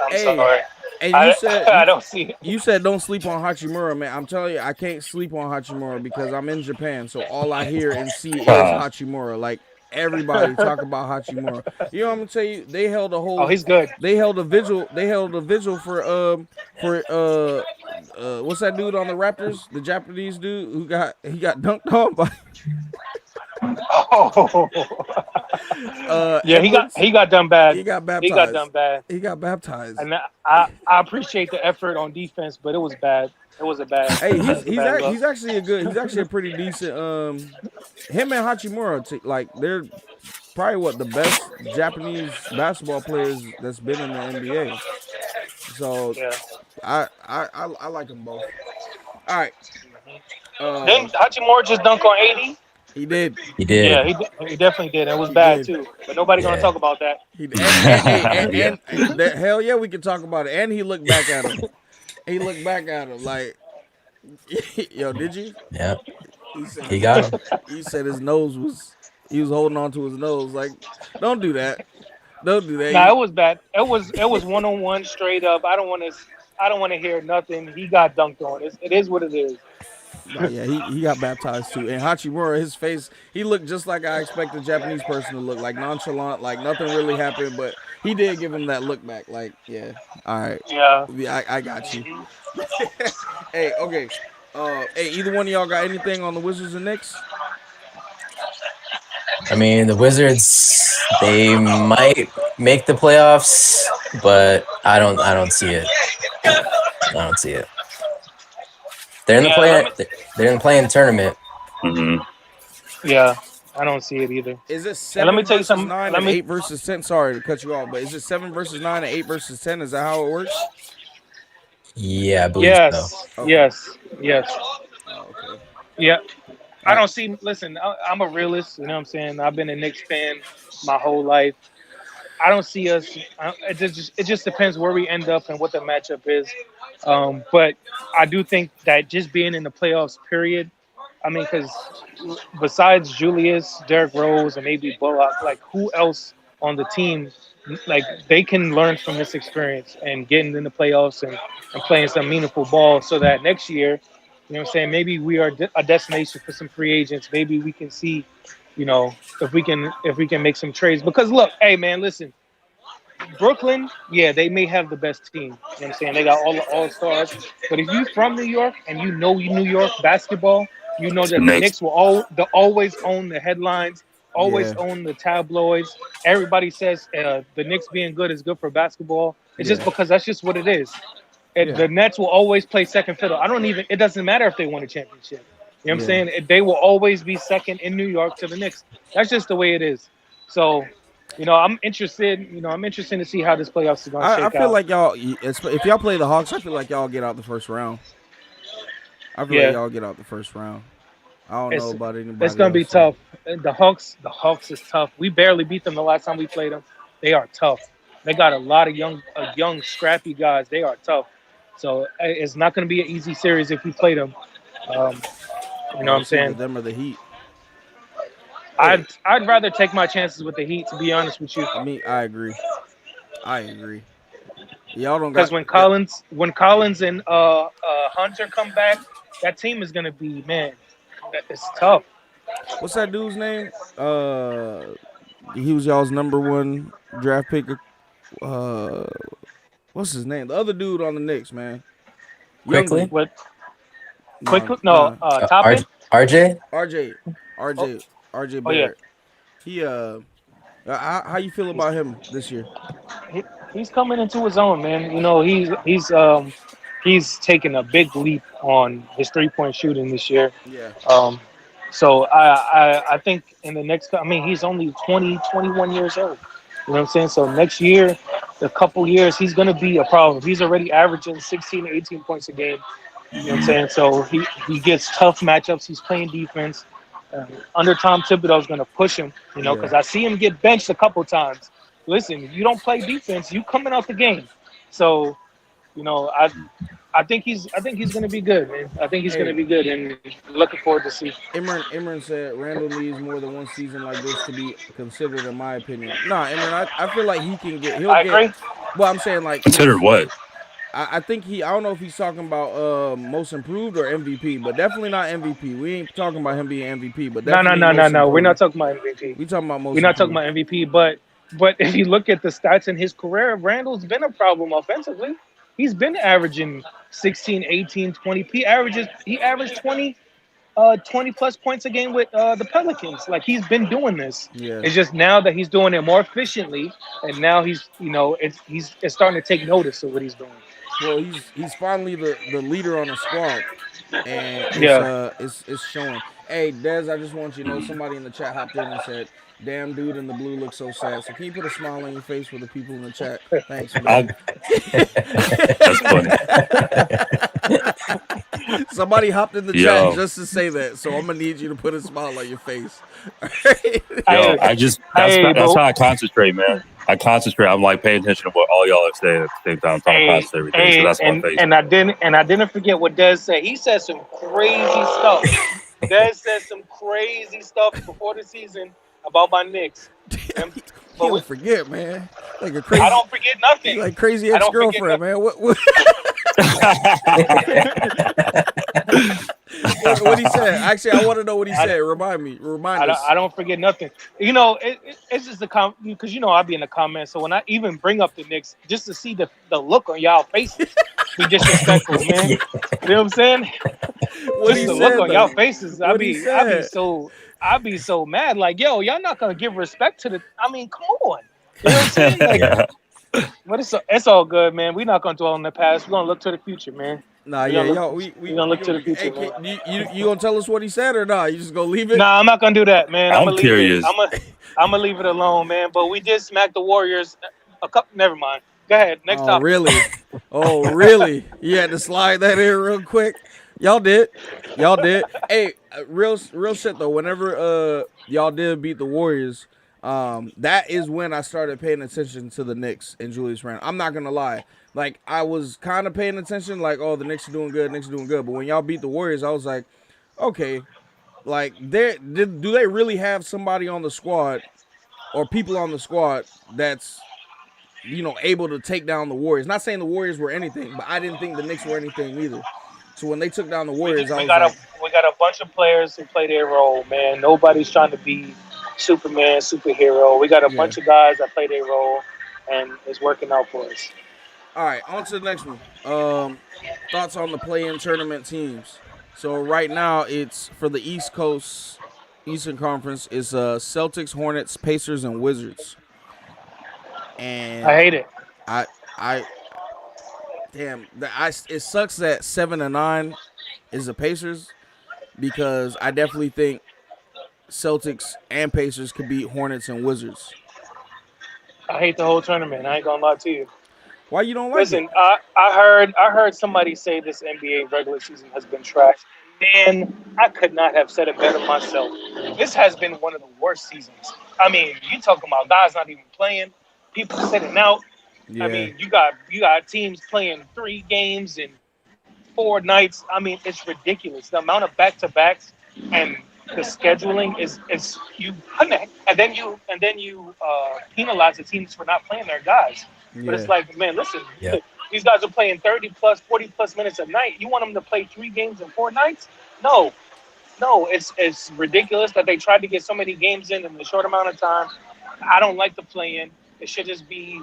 I'm sorry. And you said I don't see it. You said don't sleep on Hachimura, man. I'm telling you, I can't sleep on Hachimura because I'm in Japan, so all I hear and see is Hachimura. Like, everybody talk about Hachimura. You know what I'm gonna tell you? They held a whole. Oh, he's good. They held a vigil. They held a vigil for what's that dude on the Raptors? The Japanese dude who got dunked on by. Yeah, he got done bad. He got baptized. He got done bad. He got baptized. And I appreciate the effort on defense, but it was bad. It was a bad. Hey, he's actually a pretty decent. Him and Hachimura, like they're probably the best Japanese basketball players that's been in the NBA. So yeah. I like them both. All right. Didn't Hachimura just dunk on 80? He did. Yeah, he definitely did. It was bad too, but nobody's gonna talk about that. He did. And hell yeah, we can talk about it. And he looked back at him. Like, yo, did you? Yeah. He got him. He said his nose he was holding on to his nose. Like, don't do that. Don't do that. Nah, it was bad. It was 1-on-1 straight up. I don't want to hear nothing. He got dunked on. It is what it is. Yeah, he got baptized too. And Hachimura, his face, he looked just like I expect a Japanese person to look, like nonchalant, like nothing really happened, but he did give him that look back, like, yeah, all right. Yeah. I got you. Hey, okay. Hey, either one of y'all got anything on the Wizards and Knicks? I mean, the Wizards, they might make the playoffs, but I don't see it. I don't see it. They're in the They're in the play-in tournament. Mm-hmm. Yeah, I don't see it either. Is it 7 versus 9 and 8 versus 10? Sorry to cut you off, but is it 7 versus 9 and 8 versus 10? Is that how it works? Yeah, I believe so. Okay. Yes. Oh, okay. Yeah. I don't see. Listen, I'm a realist. You know what I'm saying? I've been a Knicks fan my whole life. I don't see us. It just depends where we end up and what the matchup is. But I do think that just being in the playoffs, period. I mean, because besides Julius, Derrick Rose, and maybe Bullock, like who else on the team, like they can learn from this experience and getting in the playoffs and playing some meaningful ball, so that next year You know what I'm saying? Maybe we are a destination for some free agents. Maybe we can see, you know, if we can make some trades. Because look, hey man, listen, Brooklyn, yeah, they may have the best team. You know what I'm saying? They got all stars. But if you from New York and you know New York basketball, you know It's the that the Knicks. Knicks will always own the headlines, always Yeah, own the tabloids. Everybody says the Knicks being good is good for basketball. It's just yeah, because that's just what it is. yeah, The Nets will always play second fiddle. I don't even. It doesn't matter if they win a championship. You know what I'm yeah. saying? They will always be second in New York to the Knicks. That's just the way it is. So, I'm interested. I'm interested to see how this playoffs is going to I shake feel out. like y'all, if y'all play the Hawks, I feel like y'all get out the first round. I feel like Yeah, y'all get out the first round. I don't know it's about it's anybody going to be else though. tough. The Hawks is tough. We barely beat them the last time we played them. They are tough. They got a lot of young, scrappy guys. They are tough. So it's not going to be an easy series if we play them. Um, you know what I'm It's either saying? them or the Heat. I'd Hey, I'd rather take my chances with the Heat, to be honest with you, I agree. I agree. Y'all don't because got when that. Collins and Hunter come back, that team is gonna be, man. It's tough. What's that dude's name? He was y'all's number one draft pick. Uh, what's his name? The other dude on the Knicks, man. Young Quickly, dude. What quick? No, No, nah. Toppin. RJ. RJ, Oh, RJ, RJ oh yeah. Barrett. He how you feel about him this year? he, he's coming into his own, man. He's taken a big leap on his 3-point shooting this year. Yeah, Um, so I think in the next, I mean, he's only 20, 21 years old. You know what I'm saying? So next year, a couple years, he's going to be a problem. He's already averaging 16 to 18 points a game. You know what I'm saying? So he gets tough matchups. He's playing defense. Under Tom Thibodeau's going to push him, yeah. because I see him get benched a couple times. Listen, if you don't play defense, you coming out the game. So, I think he's going to be good, man. I think he's going to Hey, be good, and looking forward to see. Imran said Randall needs more than one season like this to be considered, in my opinion. Nah, Imran, I feel like he'll I get. agree. Well, I'm saying like Considered what? I think I don't know if he's talking about most improved or MVP, but definitely not MVP. We ain't talking about him being MVP, but No, no, definitely no, no, most no. We're not improved. talking about MVP. We talking about We're most not talking improved. about MVP. But if you look at the stats in his career, Randall's been a problem offensively. He's been averaging 16, 18, 20. He averaged 20 plus points a game with the Pelicans. Like, he's been doing this. Yeah. It's just now that he's doing it more efficiently, and now it's starting to take notice of what he's doing. Well, he's finally the leader on the squad, and Yeah. it's showing. Hey, Dez, I just want you to know somebody in the chat hopped in and said, "Damn, dude in the blue looks so sad." So can you put a smile on your face for the people in the chat? Thanks, man. I, that's funny. Somebody hopped in the chat Yo, just to say that, so I'm gonna need you to put a smile on your face. yo, Hey, hey, that's but how I concentrate, man. I concentrate. I'm like paying attention to what all y'all are saying at the same time, trying to Hey, process everything. So hey, that's my face. and I didn't forget what Dez said. He said some crazy stuff. Dez said some crazy stuff before the season about my Knicks. And, He but don't forget, man. Like a I crazy, don't forget nothing. he like crazy I ex don't forget girlfriend, nothing. man. What he said? Actually, I want to know what he I, said. Remind I us. don't forget nothing. It's just because I'll be in the comments. So when I even bring up the Knicks, just to see the look on y'all faces, be disrespectful, man. You know what I'm saying? What Just he the look said on y'all though? faces. I What he be I be said? so I be so mad. Like, yo, y'all not gonna give respect to the. I mean, come on. You know what I'm saying? Like, Yeah. but it's all good, man. We're not gonna dwell on the past. We're gonna look to the future, man. Nah, We're yeah, gonna look. y'all. We're gonna We look to gonna. the future, Hey, man. you gonna tell us what he said or nah? You just gonna leave it? Nah, I'm not gonna do that, man. I'm I'm gonna leave it. curious. I'm gonna leave it alone, man. But we did smack the Warriors a couple. Never mind. Go ahead. Next Oh, topic. really? Oh, really? You had to slide that in real quick. Y'all did. Y'all did. Hey, real shit though. Whenever y'all did beat the Warriors, that is when I started paying attention to the Knicks and Julius Randle. I'm not gonna lie. Like, I was kind of paying attention, like, oh, the Knicks are doing good, Knicks are doing good. But when y'all beat the Warriors, I was like, okay, like, do they really have somebody on the squad or people on the squad that's able to take down the Warriors? Not saying the Warriors were anything, but I didn't think the Knicks were anything either. So when they took down the We, Warriors, I we was got a like, we got a bunch of players who play their role, man. Nobody's trying to be Superman, superhero. We got a yeah. bunch of guys that play their role, and it's working out for us. All right, on to the next one. Thoughts on the play-in tournament teams. So right now it's for the East Coast Eastern Conference is Celtics, Hornets, Pacers, and Wizards. I And hate it. I I it sucks that 7-9 is the Pacers because I definitely think Celtics and Pacers could beat Hornets and Wizards. I hate the whole tournament. I ain't gonna lie to you. Why you don't like it? Listen, I heard somebody say this NBA regular season has been trash, and I could not have said it better myself. This has been one of the worst seasons. I mean, you talking about guys not even playing, people sitting out. I Yeah, mean, you got teams playing 3 games in 4 nights. I mean, it's ridiculous. The amount of back to backs and the scheduling is you and then you penalize the teams for not playing their guys. But yeah, it's like, man, listen, Yeah. these guys are playing 30 plus, 40 plus minutes a night. You want them to play 3 games in 4 nights? No, no, it's ridiculous that they tried to get so many games in a short amount of time. I don't like the play in. It should just be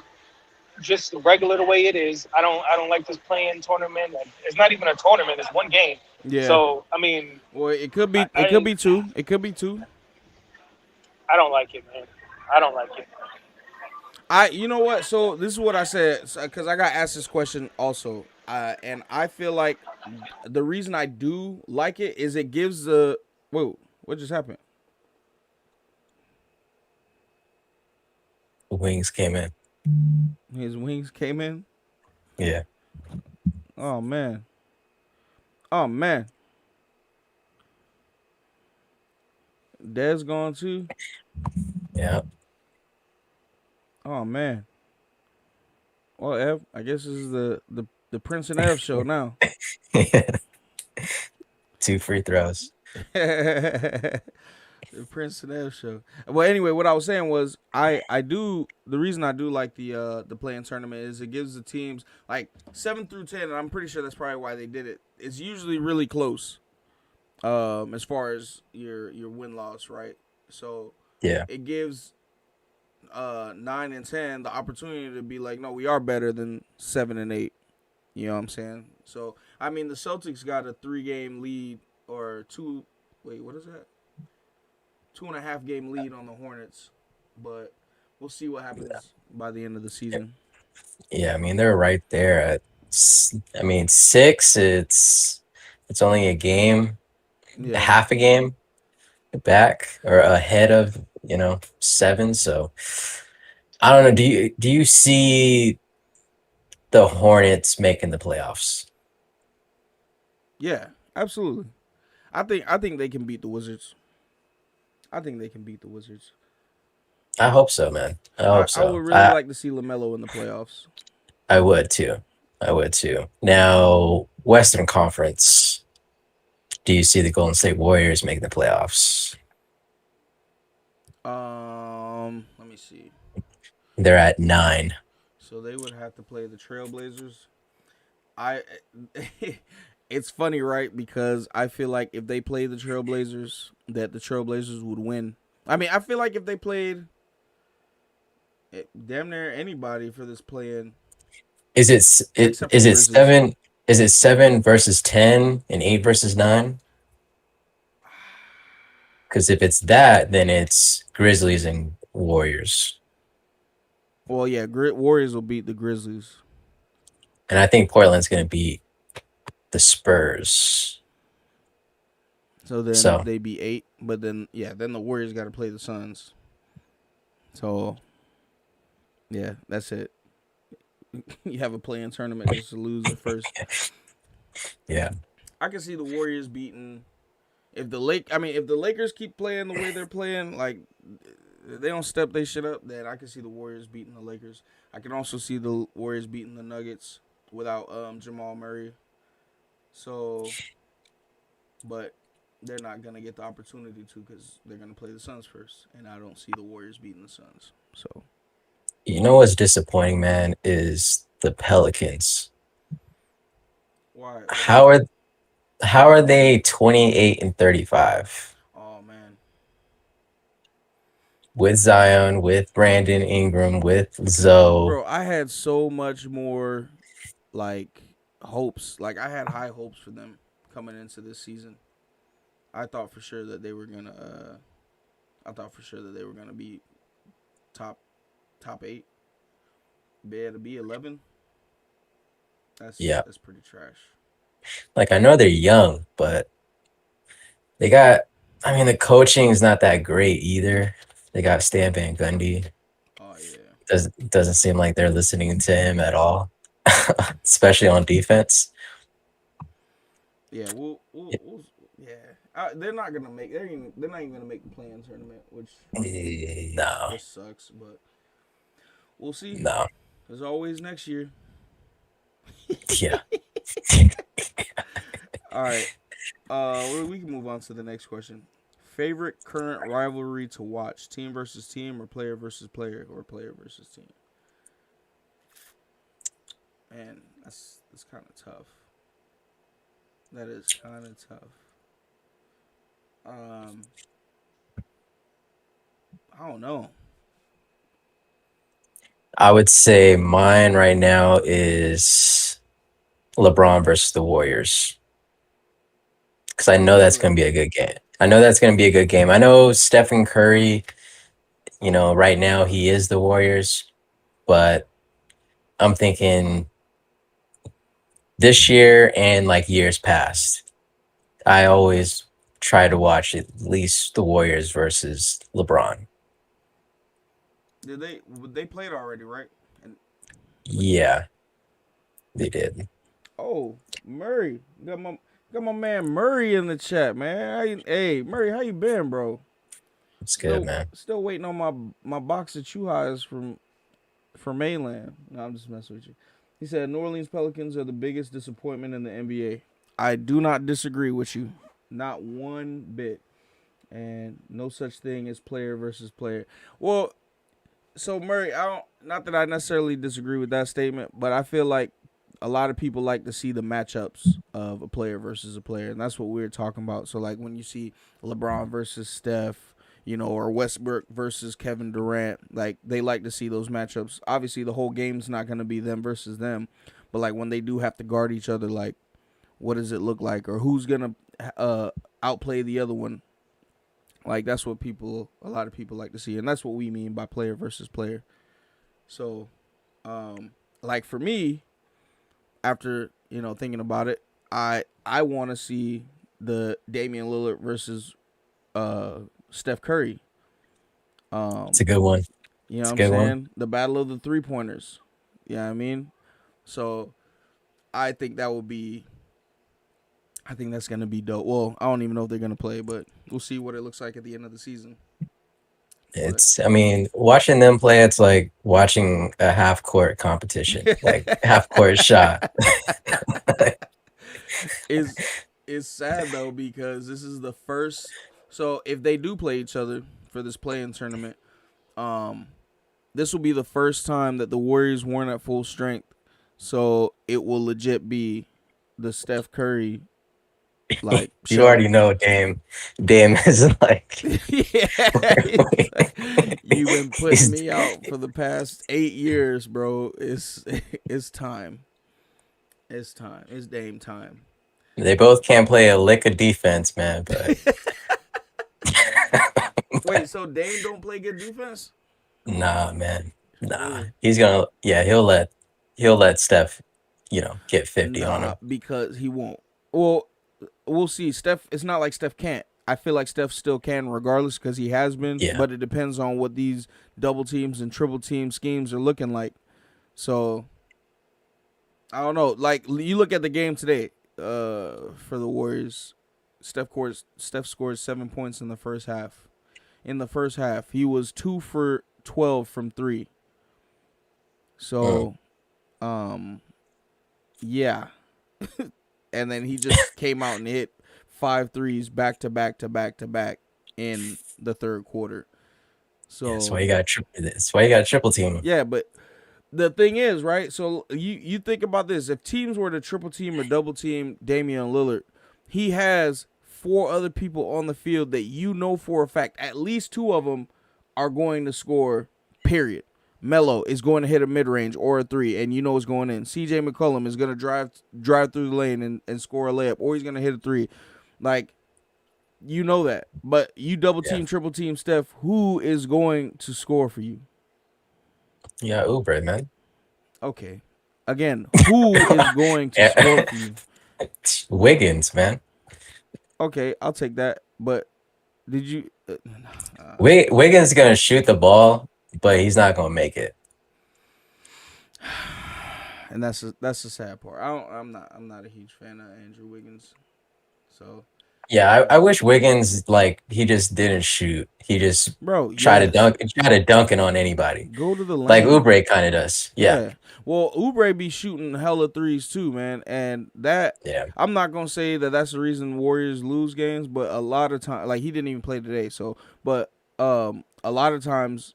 just regular the way it is. I don't like this playing tournament. It's not even a tournament. It's 1 game. yeah. So I mean, Well, it could be. I It could I, be two. It could be two. I don't like it, man. I don't like it. You know what? So this is what I said because I got asked this question also, and I feel like the reason I do like it is it gives the whoa. What just happened? Wings came in. His wings came in. Yeah. Oh man. Oh man. Dez gone too. Yeah. Oh man. Well, Ev, I guess this is the Prince and Ev show now. 2 free throws. The Prince and Ev show. Well, anyway, what I was saying was the reason I do like the play-in tournament is it gives the teams like 7 through 10, and I'm pretty sure that's probably why they did it. It's usually really close. As far as your win loss, right? So Yeah. it gives 9 and 10 the opportunity to be like, no, we are better than 7 and 8. You know what I'm saying? So I mean, the Celtics got a 3-game lead or two. Wait, what is that? 2.5 game lead on the Hornets, but we'll see what happens by the end of the season. Yeah, I mean they're right there at I mean 6 it's only a game, Yeah, half a game back or ahead of, 7, so I don't know, do you see the Hornets making the playoffs? yeah, absolutely. I think they can beat the Wizards. I think they can beat the Wizards. I hope so, man. I I, hope I would so. really like to see LaMelo in the playoffs. I would too. I would too. Now, Western Conference, do you see the Golden State Warriors making the playoffs? Let me see. They're at 9. So they would have to play the Trailblazers. I it's funny, right? Because I feel like if they play the Trailblazers, that the Trailblazers would win. I mean, I feel like if they played damn near anybody for this play-in, Is it except for is the it Grizzlies. 7? Is it 7 versus 10 and 8 versus 9? Because if it's that, then it's Grizzlies and Warriors, Well, yeah, Warriors will beat the Grizzlies. and I think Portland's going to beat the Spurs. So then So they be 8, but then then the Warriors got to play the Suns. So yeah, that's it. You have a play-in tournament just to lose the first. yeah, I can see the Warriors beating if the Lakers keep playing the way they're playing, like they don't step their shit up, then I can see the Warriors beating the Lakers. I can also see the Warriors beating the Nuggets without Jamal Murray. So, but they're not gonna get the opportunity to because they're gonna play the Suns first, and I don't see the Warriors beating the Suns. So, you know what's disappointing, man, is the Pelicans. why? How are How are they 28 and 35 Oh man, with Zion, with Brandon Ingram, with Zoe? bro, I had so much more like hopes. Like I had high hopes for them coming into this season. I thought for sure that they were gonna. I thought for sure that they were gonna be top 8. Be able to be 11. Yeah. That's pretty trash. Like I know they're young, but they got. I mean, the coaching is not that great either. They got Stan Van Gundy. Oh yeah. Doesn't seem like they're listening to him at all, especially on defense. Yeah, we'll yeah. They're not gonna make. They're not even gonna make the play-in tournament, which No, sucks. But we'll see. no, As always, next year. yeah. All right. We can move on to the next question. Favorite current rivalry to watch: team versus team, or player versus player, or player versus team? Man, that's kind of tough. That is kind of tough. I don't know. I would say mine right now is LeBron versus the Warriors. Because I know that's going to be a good game. I know Stephen Curry, right now he is the Warriors, but I'm thinking this year and like years past, I always try to watch at least the Warriors versus LeBron. They played already, right? And Yeah, they did. oh, Murray, got my man Murray in the chat, man. Hey Murray, how you been, bro? It's good, man. Still waiting on my box of chew highs from mainland. No, I'm just messing with you. He said New Orleans Pelicans are the biggest disappointment in the NBA. I do not disagree with you, not one bit. And no such thing as player versus player. Well, so Murray, not that I necessarily disagree with that statement, but I feel like a lot of people like to see the matchups of a player versus a player, and that's what we were talking about. So like when you see LeBron versus Steph, or Westbrook versus Kevin Durant, like they like to see those matchups. Obviously, the whole game's not going to be them versus them, but like when they do have to guard each other, like what does it look like, or who's gonna outplay the other one? Like that's what a lot of people like to see, and that's what we mean by player versus player. So, like for me, after thinking about it, I want to see the Damian Lillard versus Steph Curry. It's a good one. You know what I'm saying? The battle of the 3-pointers. You know what I mean? So I think that's going to be dope. Well, I don't even know if they're going to play, but we'll see what it looks like at the end of the season. Watching them play, it's like watching a half-court competition, like half-court shot. It's sad, though, because this is the first. So if they do play each other for this play-in tournament, this will be the first time that the Warriors weren't at full strength. So it will legit be the Steph Curry. Like you already know Dame is like, you've been putting me out for the past 8 years, bro. It's time. It's time. It's Dame time. They both can't play a lick of defense, man. But wait, so Dame don't play good defense? Nah, man. Nah, he'll let Steph, get 50 on him because he won't. Well, we'll see. Steph, it's not like Steph can't. I feel like Steph still can regardless because he has been. Yeah. But it depends on what these double teams and triple team schemes are looking like. So, I don't know. Like, you look at the game today for the Warriors. Steph scored 7 points in the first half. In the first half, he was 2 for 12 from 3. So, yeah. And then he just came out and hit 5 threes back to back to back to back in the third quarter. So that's why you got triple team. Yeah, but the thing is, right? So you think about this: if teams were to triple team or double team Damian Lillard, he has 4 other people on the field that you know for a fact at least 2 of them are going to score, period. Melo is going to hit a mid-range or a 3, and you know it's going in. CJ McCollum is going to drive through the lane and score a layup, or he's going to hit a 3. Like, you know that. But you double team, triple team Steph, who is going to score for you? Yeah, Oubre, man. Okay. Again, who is going to score for you? Wiggins, man. Okay, I'll take that. But did you? Wiggins is gonna shoot the ball, but he's not gonna make it. And that's the sad part. I'm not a huge fan of Andrew Wiggins. So Yeah, I wish Wiggins he just didn't shoot. He just try to dunk it on anybody. Go to the lane. Like Oubre kind of does. Yeah. Well, Oubre be shooting hella threes too, man. And that I'm not gonna say that that's the reason Warriors lose games, but a lot of times, like, he didn't even play today. So, but a lot of times,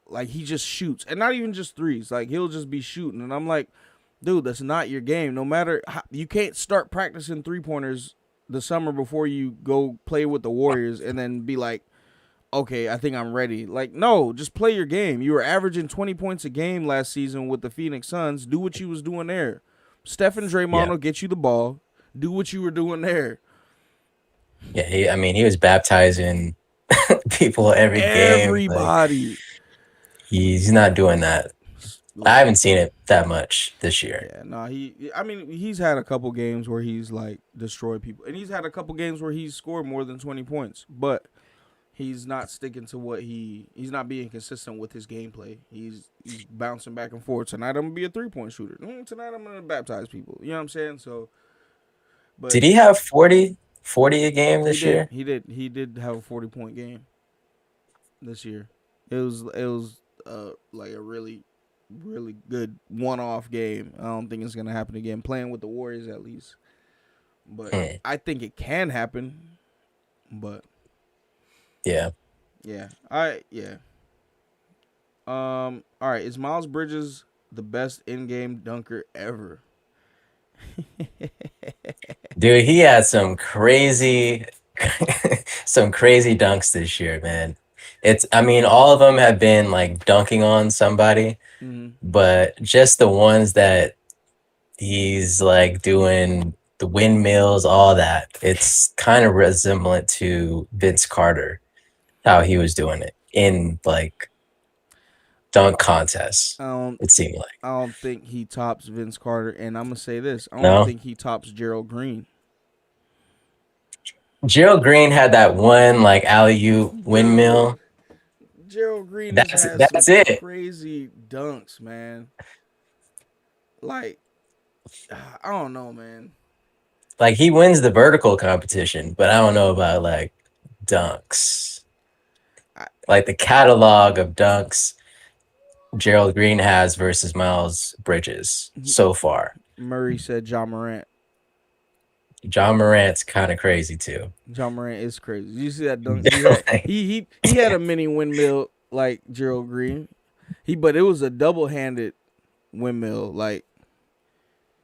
like, he just shoots, and not even just threes. Like, he'll just be shooting, and I'm like, dude, that's not your game. No matter how, you can't start practicing 3-pointers the summer before you go play with the Warriors and then be like, okay, I think I'm ready. Like, no, just play your game. You were averaging 20 points a game last season with the Phoenix Suns. Do what you was doing there. Steph and Draymond will get you the ball. Do what you were doing there. Yeah, he was baptizing people every game. Everybody. He's not doing that. I haven't seen it that much this year. Yeah, no, he's had a couple games where he's like destroyed people, and he's had a couple games where he's scored more than 20 points, but he's not sticking to what he's not being consistent with his gameplay. He's bouncing back and forth. Tonight I'm gonna be a 3-point shooter. Tonight I'm gonna baptize people. You know what I'm saying? So, but did he have 40 a game this year? He did have a 40-point game this year. It was like a really good one-off game. I don't think it's gonna happen again. Playing with the Warriors at least, but I think it can happen. But yeah. All right. Is Miles Bridges the best in-game dunker ever? Dude, he had some crazy dunks this year, man. All of them have been like dunking on somebody, but just the ones that he's like doing the windmills, all that, it's kind of resemblant to Vince Carter, how he was doing it in like dunk contests. It seemed like. I don't think he tops Vince Carter, and I'm gonna say this: I don't No? think he tops Gerald Green. Gerald Green had that one like alley-oop windmill. Gerald Green That's has some it. crazy dunks, man. Like, I don't know, man. Like, he wins the vertical competition, but I don't know about like dunks. Like the catalog of dunks Gerald Green has versus Miles Bridges so far. Murray said John Morant. John Morant's kind of crazy too. John Morant is crazy. You see that dunk? He had a mini windmill like Gerald Green. But it was a double-handed windmill. Like,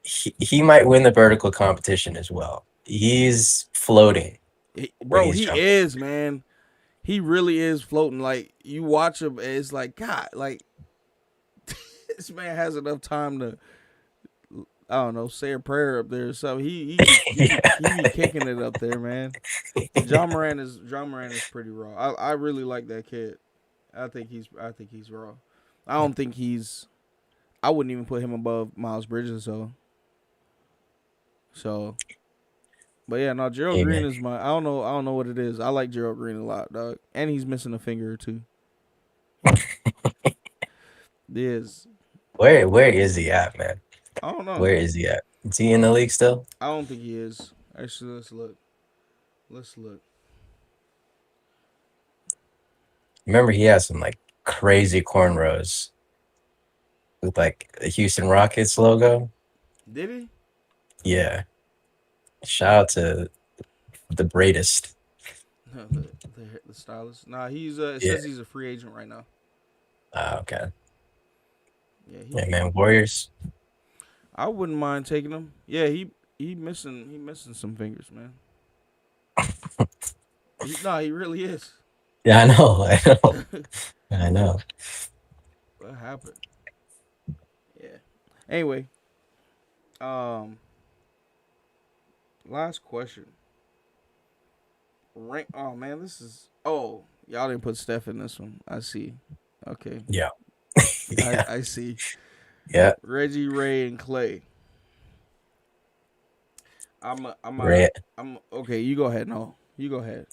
he might win the vertical competition as well. He's floating. Bro, he is, man. He really is floating. Like, you watch him, and it's like, God, like, this man has enough time to, I don't know, say a prayer up there or something. He be kicking it up there, man. John Morant is pretty raw. I really like that kid. I think he's raw. I don't think I wouldn't even put him above Miles Bridges, so. But yeah, no, Gerald Green is I don't know what it is. I like Gerald Green a lot, dog. And he's missing a finger or two. Is. Where is he at, man? I don't know. Where is he at? Is he in the league still? I don't think he is. Actually, let's look. Remember, he has some like crazy cornrows with like a Houston Rockets logo. Did he? Yeah. Shout out to the greatest. the stylist. Nah, he's it says he's a free agent right now. Okay. Yeah, man, Warriors. I wouldn't mind taking him. Yeah, he missing some fingers, man. He really is. Yeah, I know. I know. I know. What happened? Yeah. Anyway, um, last question. Rank. Oh man, this is. Oh, y'all didn't put Steph in this one. I see. Okay, Yeah. I Yeah. I see. Yeah. Reggie, Ray, and Clay. I'm a, I'm a, Ray. I'm okay. You go ahead. No, you go ahead.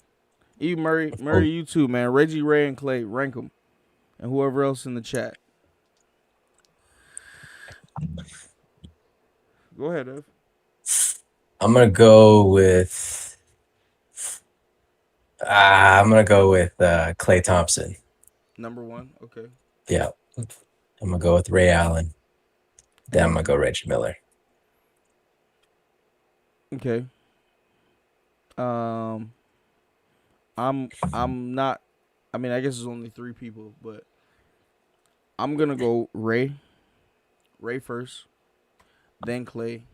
You Murray, Oh, you too, man. Reggie, Ray, and Clay. Rank them, and whoever else in the chat. Go ahead, Ev. I'm gonna go with Clay Thompson. Number one. Okay. Yeah. I'm gonna go with Ray Allen. Then I'm gonna go Reggie Miller. Okay. Um, I'm not. I mean, I guess it's only three people, but I'm gonna go Ray. Ray first, then Clay,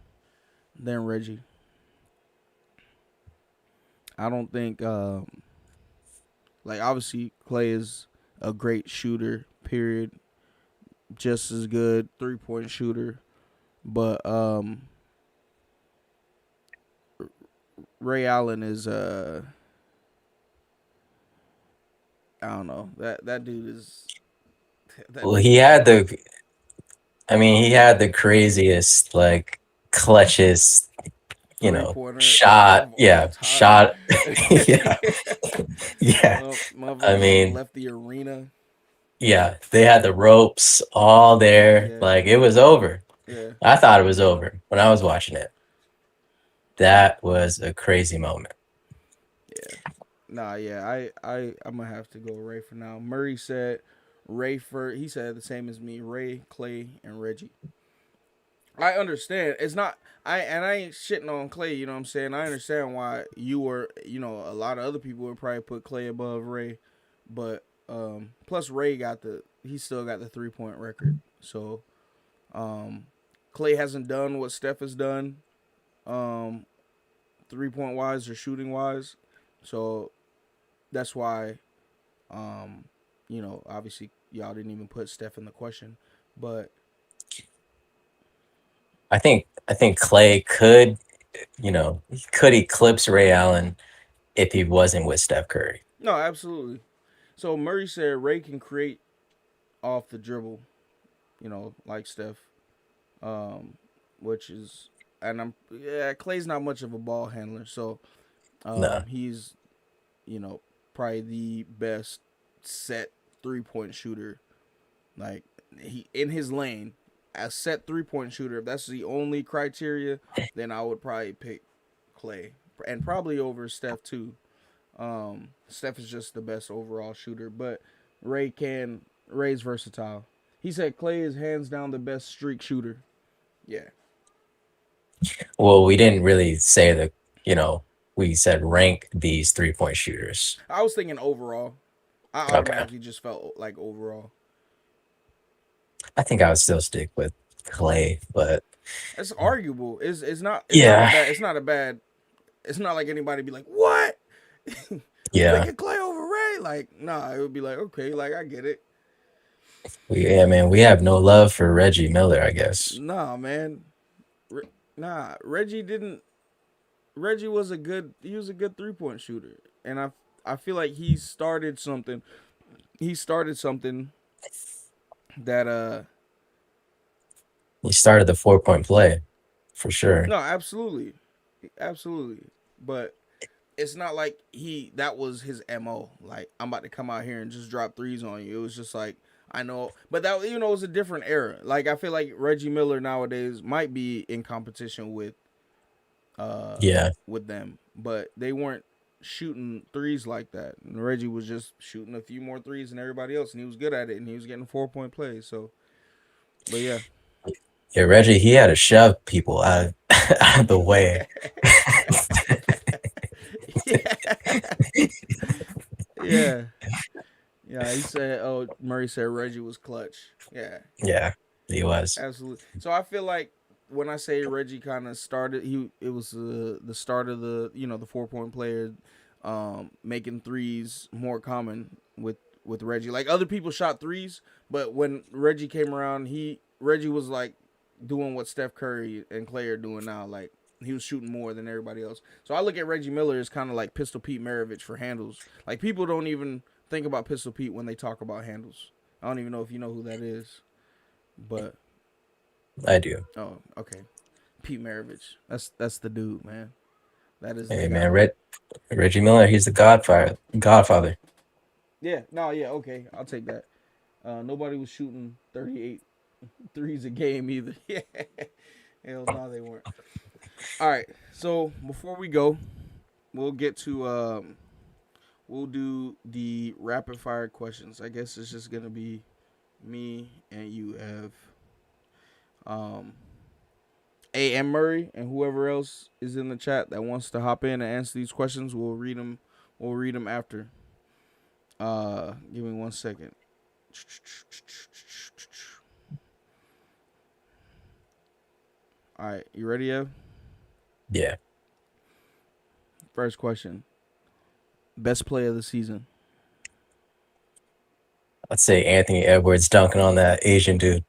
then Reggie. I don't think like obviously Clay is a great shooter, period. Just as good 3-point shooter. But Ray Allen is I don't know. That dude is Well, he had the craziest, like, clutchest, three-pointer shot. of all Yeah, time. shot. Yeah, yeah. I Motherfucker mean, left the arena. yeah, they had the ropes all there. Yeah. Like, it was over. Yeah. I thought it was over when I was watching it. That was a crazy moment. Yeah. Nah, yeah. I'm gonna have to go Ray for now. Murray said Ray for he said the same as me, Ray, Clay, and Reggie. I understand. It's not I ain't shitting on Clay, you know what I'm saying? I understand why you were, a lot of other people would probably put Clay above Ray, but plus Ray he still got the 3-point record. So Clay hasn't done what Steph has done 3-point wise or shooting wise. So that's why obviously y'all didn't even put Steph in the question, but I think Clay could eclipse Ray Allen if he wasn't with Steph Curry. no, absolutely. So Murray said Ray can create off the dribble, like Steph, which is, and Clay's not much of a ball handler, so Nah. he's, probably the best set 3-point shooter, like he in his lane, a set 3-point shooter. If that's the only criteria, then I would probably pick Clay, and probably over Steph too. Steph is just the best overall shooter, but Ray's versatile. He said Clay is hands down the best streak shooter. Yeah. Well, we didn't really say we said rank these 3-point shooters. I was thinking overall. I automatically just felt like overall. I think I would still stick with Clay, but it's arguable. It's not. It's not a bad. It's not like anybody be like, what? Yeah. Picking Clay over Ray? Like, nah. It would be like, okay, like I get it. We have no love for Reggie Miller, I guess. Nah, man. Reggie didn't. Reggie was a good 3-point shooter, and I feel like he started something. He started something that He started the 4-point play, for sure. No, absolutely, but it's not like that was his MO. Like, I'm about to come out here and just drop threes on you. It was just like, I know, but that it was a different era. Like, I feel like Reggie Miller nowadays might be in competition with with them, but they weren't shooting threes like that. And Reggie was just shooting a few more threes than everybody else, and he was good at it, and he was getting 4-point plays. So, but yeah. Yeah, Reggie, he had to shove people out of the way. Yeah. Yeah, he said, Murray said Reggie was clutch. Yeah. Yeah, he was. Absolutely. So I feel like when I say Reggie kind of started, it was the start of the the 4-point player, making threes more common with Reggie. Like other people shot threes, but when Reggie came around, Reggie was like doing what Steph Curry and Clay are doing now. Like he was shooting more than everybody else. So I look at Reggie Miller as kind of like Pistol Pete Maravich for handles. Like people don't even think about Pistol Pete when they talk about handles. I don't even know if you know who that is, but I do. oh, okay, Pete Maravich. That's the dude, man. That is Hey the man, guy. Reggie Miller, he's the Godfather. Godfather. Yeah, no, yeah, okay, I'll take that. Nobody was shooting 38 threes a game either. Yeah, hell no, they weren't. All right, so before we go, we'll get to we'll do the rapid fire questions. I guess it's just gonna be me and you, Ev, A.M. Murray, and whoever else is in the chat that wants to hop in and answer these questions. We'll read them. We'll read them after. Give me 1 second. All right, you ready, Ev? Yeah. First question. Best play of the season. I'd say Anthony Edwards dunking on that Asian dude.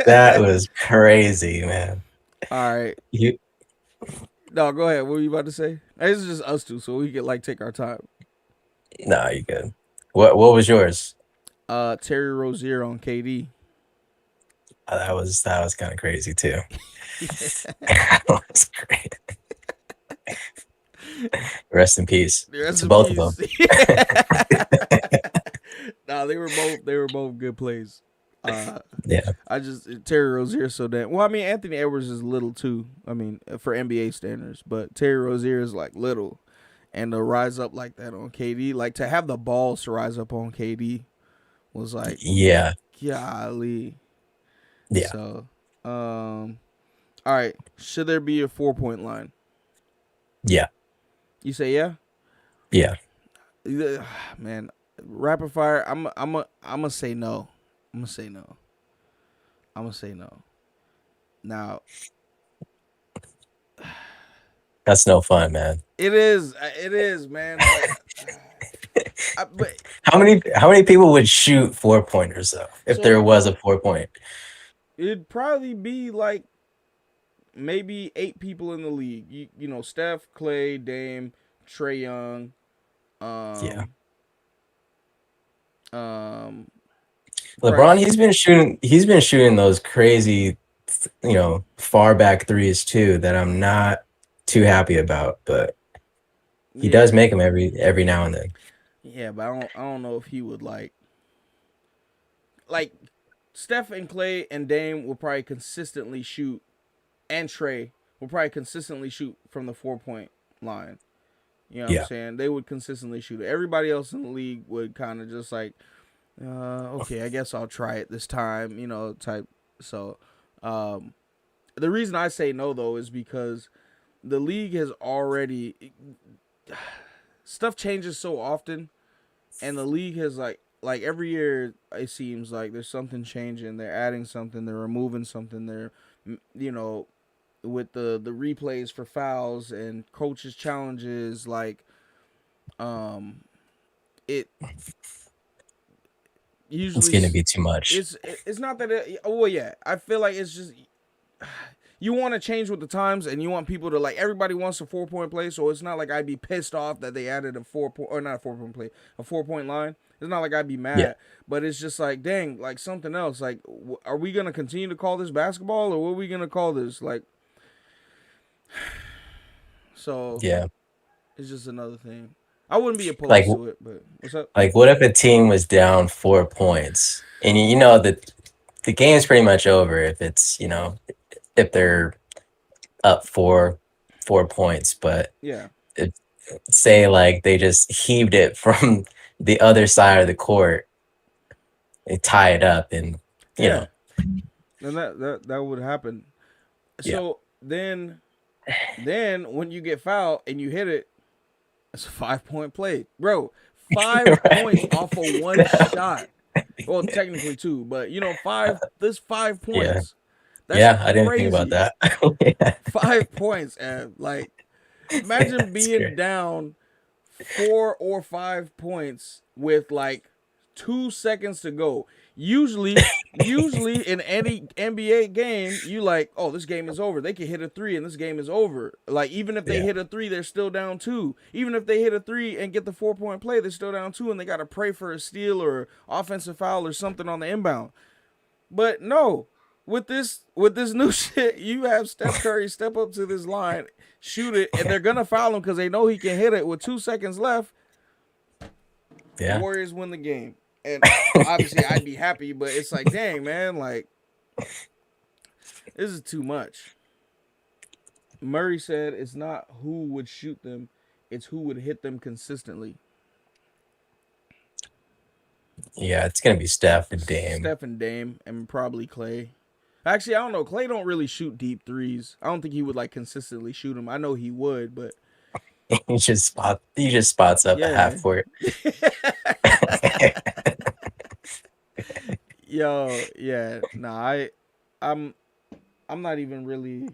That was crazy, man. All right. You No, go ahead. What were you about to say? This is just us two, so we can like take our time. Nah, you good. What was yours? Terry Rozier on KD. That was kind of crazy too. That was great. Rest in peace to both of them. No, they were both good plays. Yeah. Terry Rozier so damn well. I mean, Anthony Edwards is little too. I mean, for NBA standards, but Terry Rozier is like little, and to rise up like that on KD, like to have the balls to rise up on KD, was like Yeah. golly. Yeah. So, all right. Should there be a 4-point line? Yeah. You say yeah? Yeah. Man, rapid fire. I'm gonna say no. I'm gonna say no. Now, that's no fun, man. It is, man. But how many people would shoot 4-pointers though if So- there was a 4-point? It'd probably be like maybe 8 people in the league. You know, Steph, Clay, Dame, Trae Young. LeBron, he's been shooting those crazy, far back threes too that I'm not too happy about, but he does make them every now and then. Yeah, but I don't know if he would like Steph and Clay and Dame will probably consistently shoot, and Trae will probably consistently shoot from the 4-point line. You know what I'm saying? They would consistently shoot it. Everybody else in the league would kind of just like, okay, I guess I'll try it this time, type. So, the reason I say no, though, is because the league has already, stuff changes so often, and the league has like every year it seems like there's something changing. They're adding something, they're removing something, they're, with the replays for fouls and coaches challenges, like, it usually it's gonna be too much. It's not that I feel like it's just you want to change with the times, and you want people to like, everybody wants a 4-point play, so it's not like I'd be pissed off that they added a 4-point, or not a 4-point play, a 4-point line. It's not like I'd be mad, but it's just like, dang, like something else. Like, are we gonna continue to call this basketball, or what are we gonna call this? Like, so yeah, it's just another thing. I wouldn't be opposed to it, but what's up? Like, what if a team was down 4 points, and that the game's pretty much over if it's if they're up 4 points, but say like they just heaved it from the other side of the court, they tie it up, and and that would happen. So then when you get fouled and you hit it, it's a 5-point play, bro. 5 points off of one shot. Well, technically 2, but you know, 5. This 5 Yeah. points. That's Yeah, I didn't think about crazy. that. Yeah, 5 points, and like, imagine that's being great. down 4 or 5 points with like 2 seconds to go. Usually in any NBA game, you like, oh, this game is over. They can hit a 3 and this game is over. Like, even if they Yeah. hit a 3, they're still down 2. Even if they hit a 3 and get the 4-point play, they're still down 2 and they got to pray for a steal or offensive foul or something on the inbound. But no, with this new shit, you have Steph Curry step up to this line, shoot it, and they're gonna foul him because they know he can hit it with 2 seconds left. Yeah. Warriors win the game, and obviously I'd be happy, but it's like, dang man, like this is too much. Murray said it's not who would shoot them, it's who would hit them consistently. Yeah, it's gonna be Steph and Dame. Steph and Dame, and probably Clay. Actually, I don't know. Clay don't really shoot deep threes. I don't think he would like consistently shoot them. I know he would, but He just spots up at yeah. half court. Yo, yeah. Nah, I'm I'm not even really.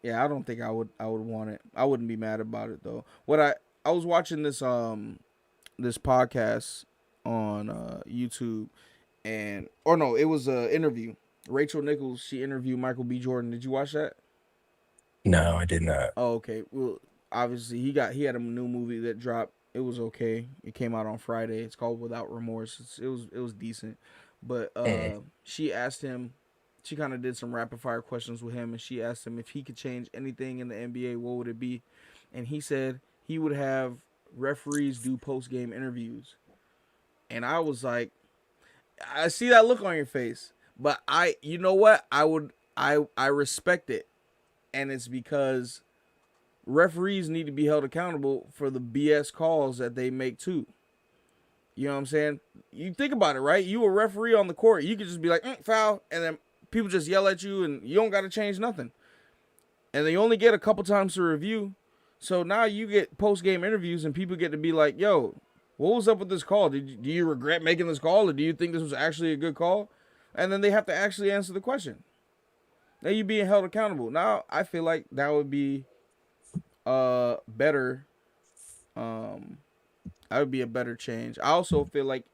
Yeah, I don't think I would want it. I wouldn't be mad about it though. I was watching this podcast on YouTube, and or no, it was a interview. Rachel Nichols, she interviewed Michael B. Jordan. Did you watch that? No, I did not. Oh, okay. Well, obviously he had a new movie that dropped. It was okay. It came out on Friday. It's called Without Remorse. It was decent. But she asked him, she kind of did some rapid fire questions with him, and she asked him if he could change anything in the NBA, what would it be? And he said he would have referees do post game interviews. And I was like, I see that look on your face, but you know what? I respect it, and it's because referees need to be held accountable for the BS calls that they make too. You know what I'm saying? You think about it, right? You a referee on the court. You could just be like, foul, and then people just yell at you, and you don't got to change nothing. And they only get a couple times to review. So now you get post-game interviews, and people get to be like, yo, what was up with this call? Do you regret making this call, or do you think this was actually a good call? And then they have to actually answer the question. Now you being held accountable. Now I feel like that would be better. That would be a better change. I also feel like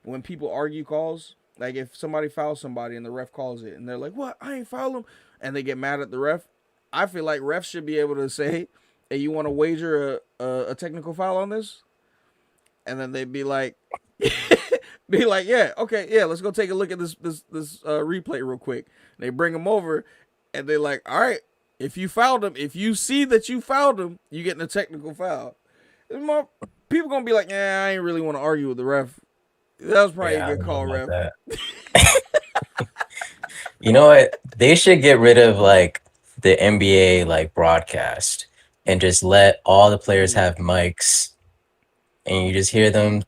when people argue calls, like if somebody fouls somebody and the ref calls it and they're like, what? I ain't foul him. And they get mad at the ref. I feel like refs should be able to say, hey, you want to wager a technical foul on this? And then they'd be like, yeah, okay, yeah, let's go take a look at this replay real quick. They bring them over and they're like, all right, if you fouled him, if you see that you fouled him, you getting a technical foul. People gonna be like, yeah, I ain't really want to argue with the ref. That was probably a good call, ref. You know what? They should get rid of like the NBA like broadcast and just let all the players have mics, and you just hear them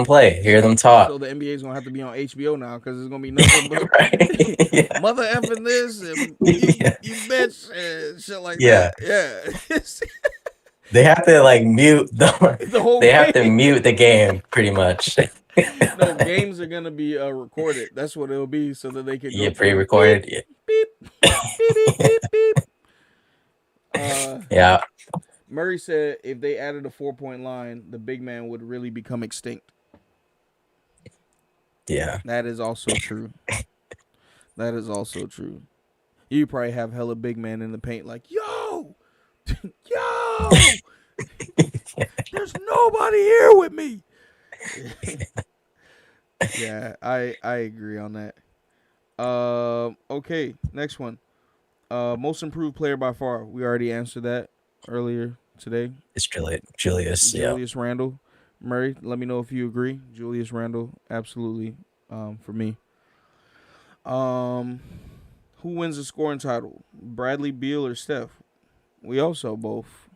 play, hear them talk. So the NBA is gonna have to be on HBO now because it's gonna be nothing but mother effing this and you bitch and shit like that. Yeah. They have to like mute the whole they have to game. mute the game pretty much. No, games are gonna be recorded. That's what it'll be, so that they can go pre-recorded. Beep, beep, beep, beep, beep. Yeah. Murray said if they added a 4-point line, the big man would really become extinct. Yeah. That is also true. That is also true. You probably have hella big man in the paint like, yo, there's nobody here with me. Yeah, I agree on that. Okay, next one. Most improved player by far. We already answered that earlier today. It's Julius. Julius Randle. Murray, let me know if you agree. Julius Randle, absolutely. For me. Who wins the scoring title? Bradley Beal or Steph? We also both.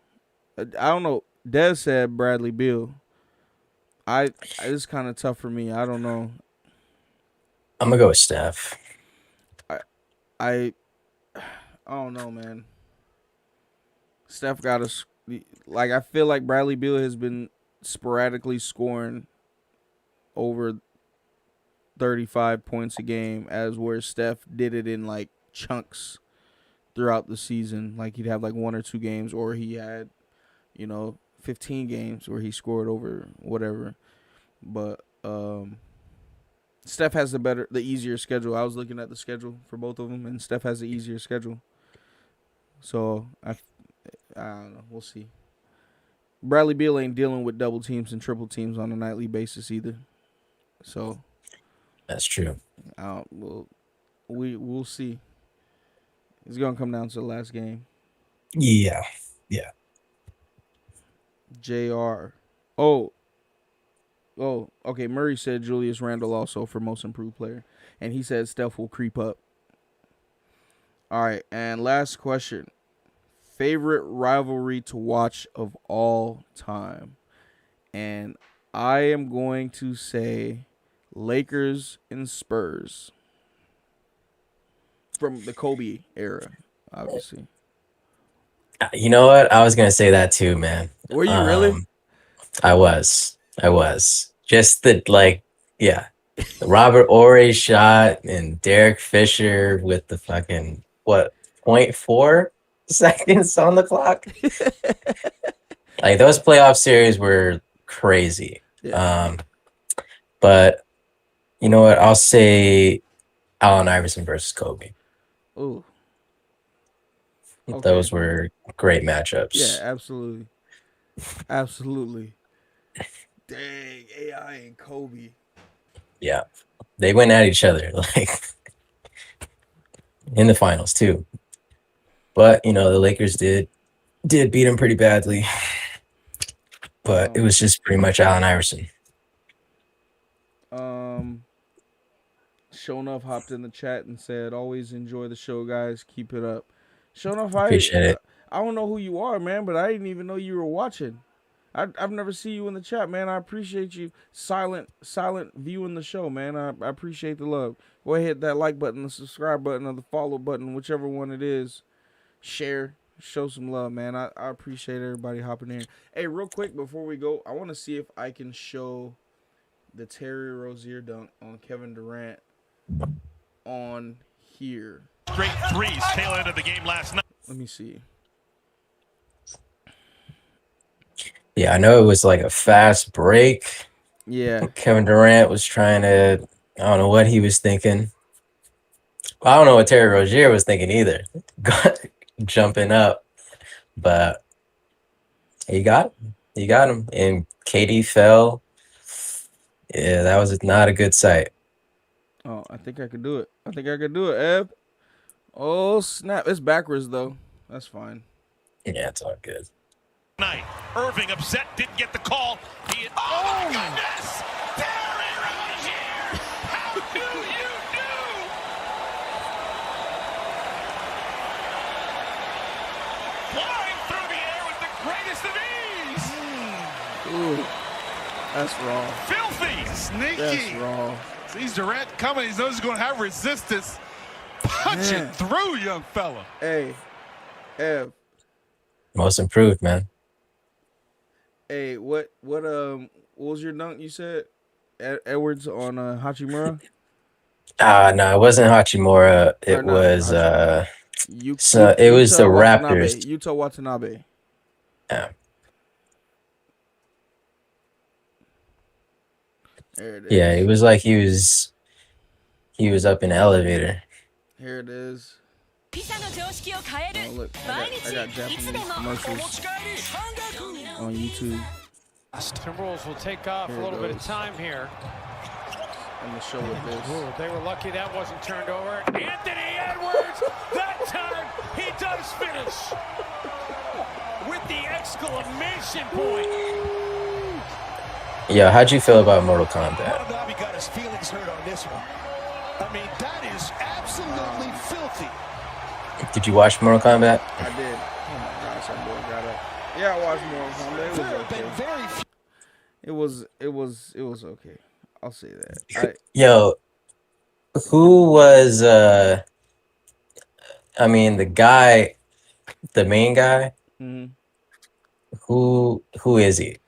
I don't know. Dez said Bradley Beal. It's kind of tough for me. I don't know. I'm gonna go with Steph. I don't know, man. Steph got us. Like, I feel like Bradley Beal has been sporadically scoring over 35 points a game, as where Steph did it in like chunks throughout the season. Like he'd have like 1 or 2 games, or he had, 15 games where he scored over whatever. But Steph has the easier schedule. I was looking at the schedule for both of them, and Steph has the easier schedule. So I don't know. We'll see. Bradley Beal ain't dealing with double teams and triple teams on a nightly basis either. So That's true. We'll see. It's gonna come down to the last game. Yeah. JR. Okay. Murray said Julius Randle also for most improved player, and he said Steph will creep up. All right, and last question: favorite rivalry to watch of all time, and I am going to say Lakers and Spurs from the Kobe era, obviously. You know what? I was gonna say that too, man. Were you really? I was. Just the the Robert Ory shot and Derek Fisher with the fucking .4 seconds on the clock. Like those playoff series were crazy. Yeah. But you know what? I'll say Allen Iverson versus Kobe. Ooh. Okay. Those were great matchups. Yeah, absolutely. Absolutely. Dang, AI and Kobe. Yeah. They went at each other like in the finals too. But the Lakers did beat him pretty badly. But it was just pretty much Allen Iverson. Show Enough hopped in the chat and said, "Always enjoy the show, guys. Keep it up." Show Enough, Appreciate it. I don't know who you are, man, but I didn't even know you were watching. I've never seen you in the chat, man. I appreciate you silent viewing the show, man. I appreciate the love. Go ahead, hit that like button, the subscribe button, or the follow button, whichever one it is. Share, show some love, man. I appreciate everybody hopping in. Hey, real quick before we go, I want to see if I can show the Terry Rozier dunk on Kevin Durant on here. Straight threes, tail end of the game last night. Let me see. Yeah, I know it was like a fast break. Yeah. Kevin Durant was trying to, I don't know what he was thinking. I don't know what Terry Rozier was thinking either. Jumping up. But he got him. And KD fell. Yeah, that was not a good sight. Oh, I think I could do it. Ev. Oh, snap. It's backwards, though. That's fine. Yeah, it's all good. Night. Irving upset, didn't get the call. Oh, my goodness! Terry Rozier! How do you do? Flying through the air with the greatest of ease! Ooh, that's wrong. Filthy! Sneaky. That's wrong. Sees Durant coming. He knows he's going to have resistance. Punching through, young fella. Hey, Ev. Most improved, man. Hey, what was your dunk you said? Edwards on Hachimura? No, it wasn't Hachimura. It was it was the Raptors. Yuta Watanabe. Yeah. There it is. Yeah, it was like he was up in the elevator. Here it is. Oh, look, I got Japanese commercials on YouTube. Timberwolves will take off a little bit of time here. I'm gonna show with this. Ooh, they were lucky that wasn't turned over. Anthony Edwards, that time he does finish with the exclamation point. Yeah, how'd you feel about Mortal Kombat? Watanabe got his feelings hurt on this one. I mean, that is absolutely filthy. Did you watch Mortal Kombat? I did. Oh my gosh, that boy got up. Yeah, I watched Mortal Kombat. It was okay. I'll say that. Yo, who was I mean the guy, the main guy? Mm-hmm. Who is he?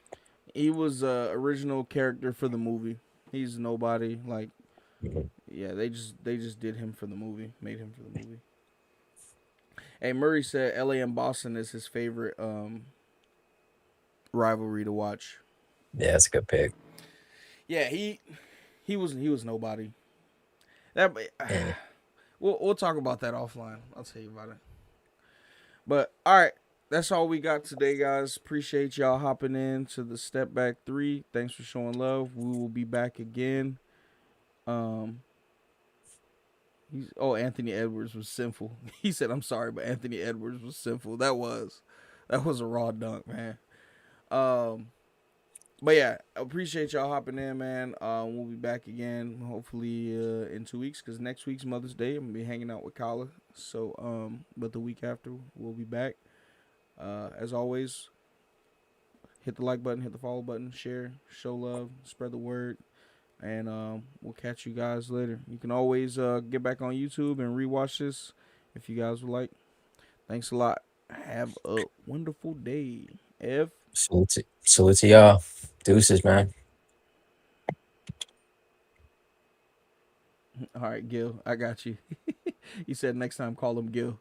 He was original character for the movie. He's nobody. Like Yeah, they just did him for the movie, made him for the movie. Hey, Murray said LA and Boston is his favorite rivalry to watch. Yeah, that's a good pick. Yeah, he was nobody. That Yeah. we'll talk about that offline. I'll tell you about it. But all right, that's all we got today, guys. Appreciate y'all hopping in to the Step Back 3. Thanks for showing love. We will be back again. Anthony Edwards was sinful. He said, "I'm sorry, but Anthony Edwards was sinful." That was a raw dunk, man. But yeah, appreciate y'all hopping in, man. We'll be back again, hopefully in 2 weeks, because next week's Mother's Day. I'm gonna be hanging out with Kala. So, but the week after we'll be back. As always, hit the like button, hit the follow button, share, show love, spread the word, and we'll catch you guys later. You can always get back on YouTube and rewatch this if you guys would like. Thanks a lot. Have a wonderful day. Salute to y'all. Deuces, man. All right, Gil, I got you. You said next time call him Gil.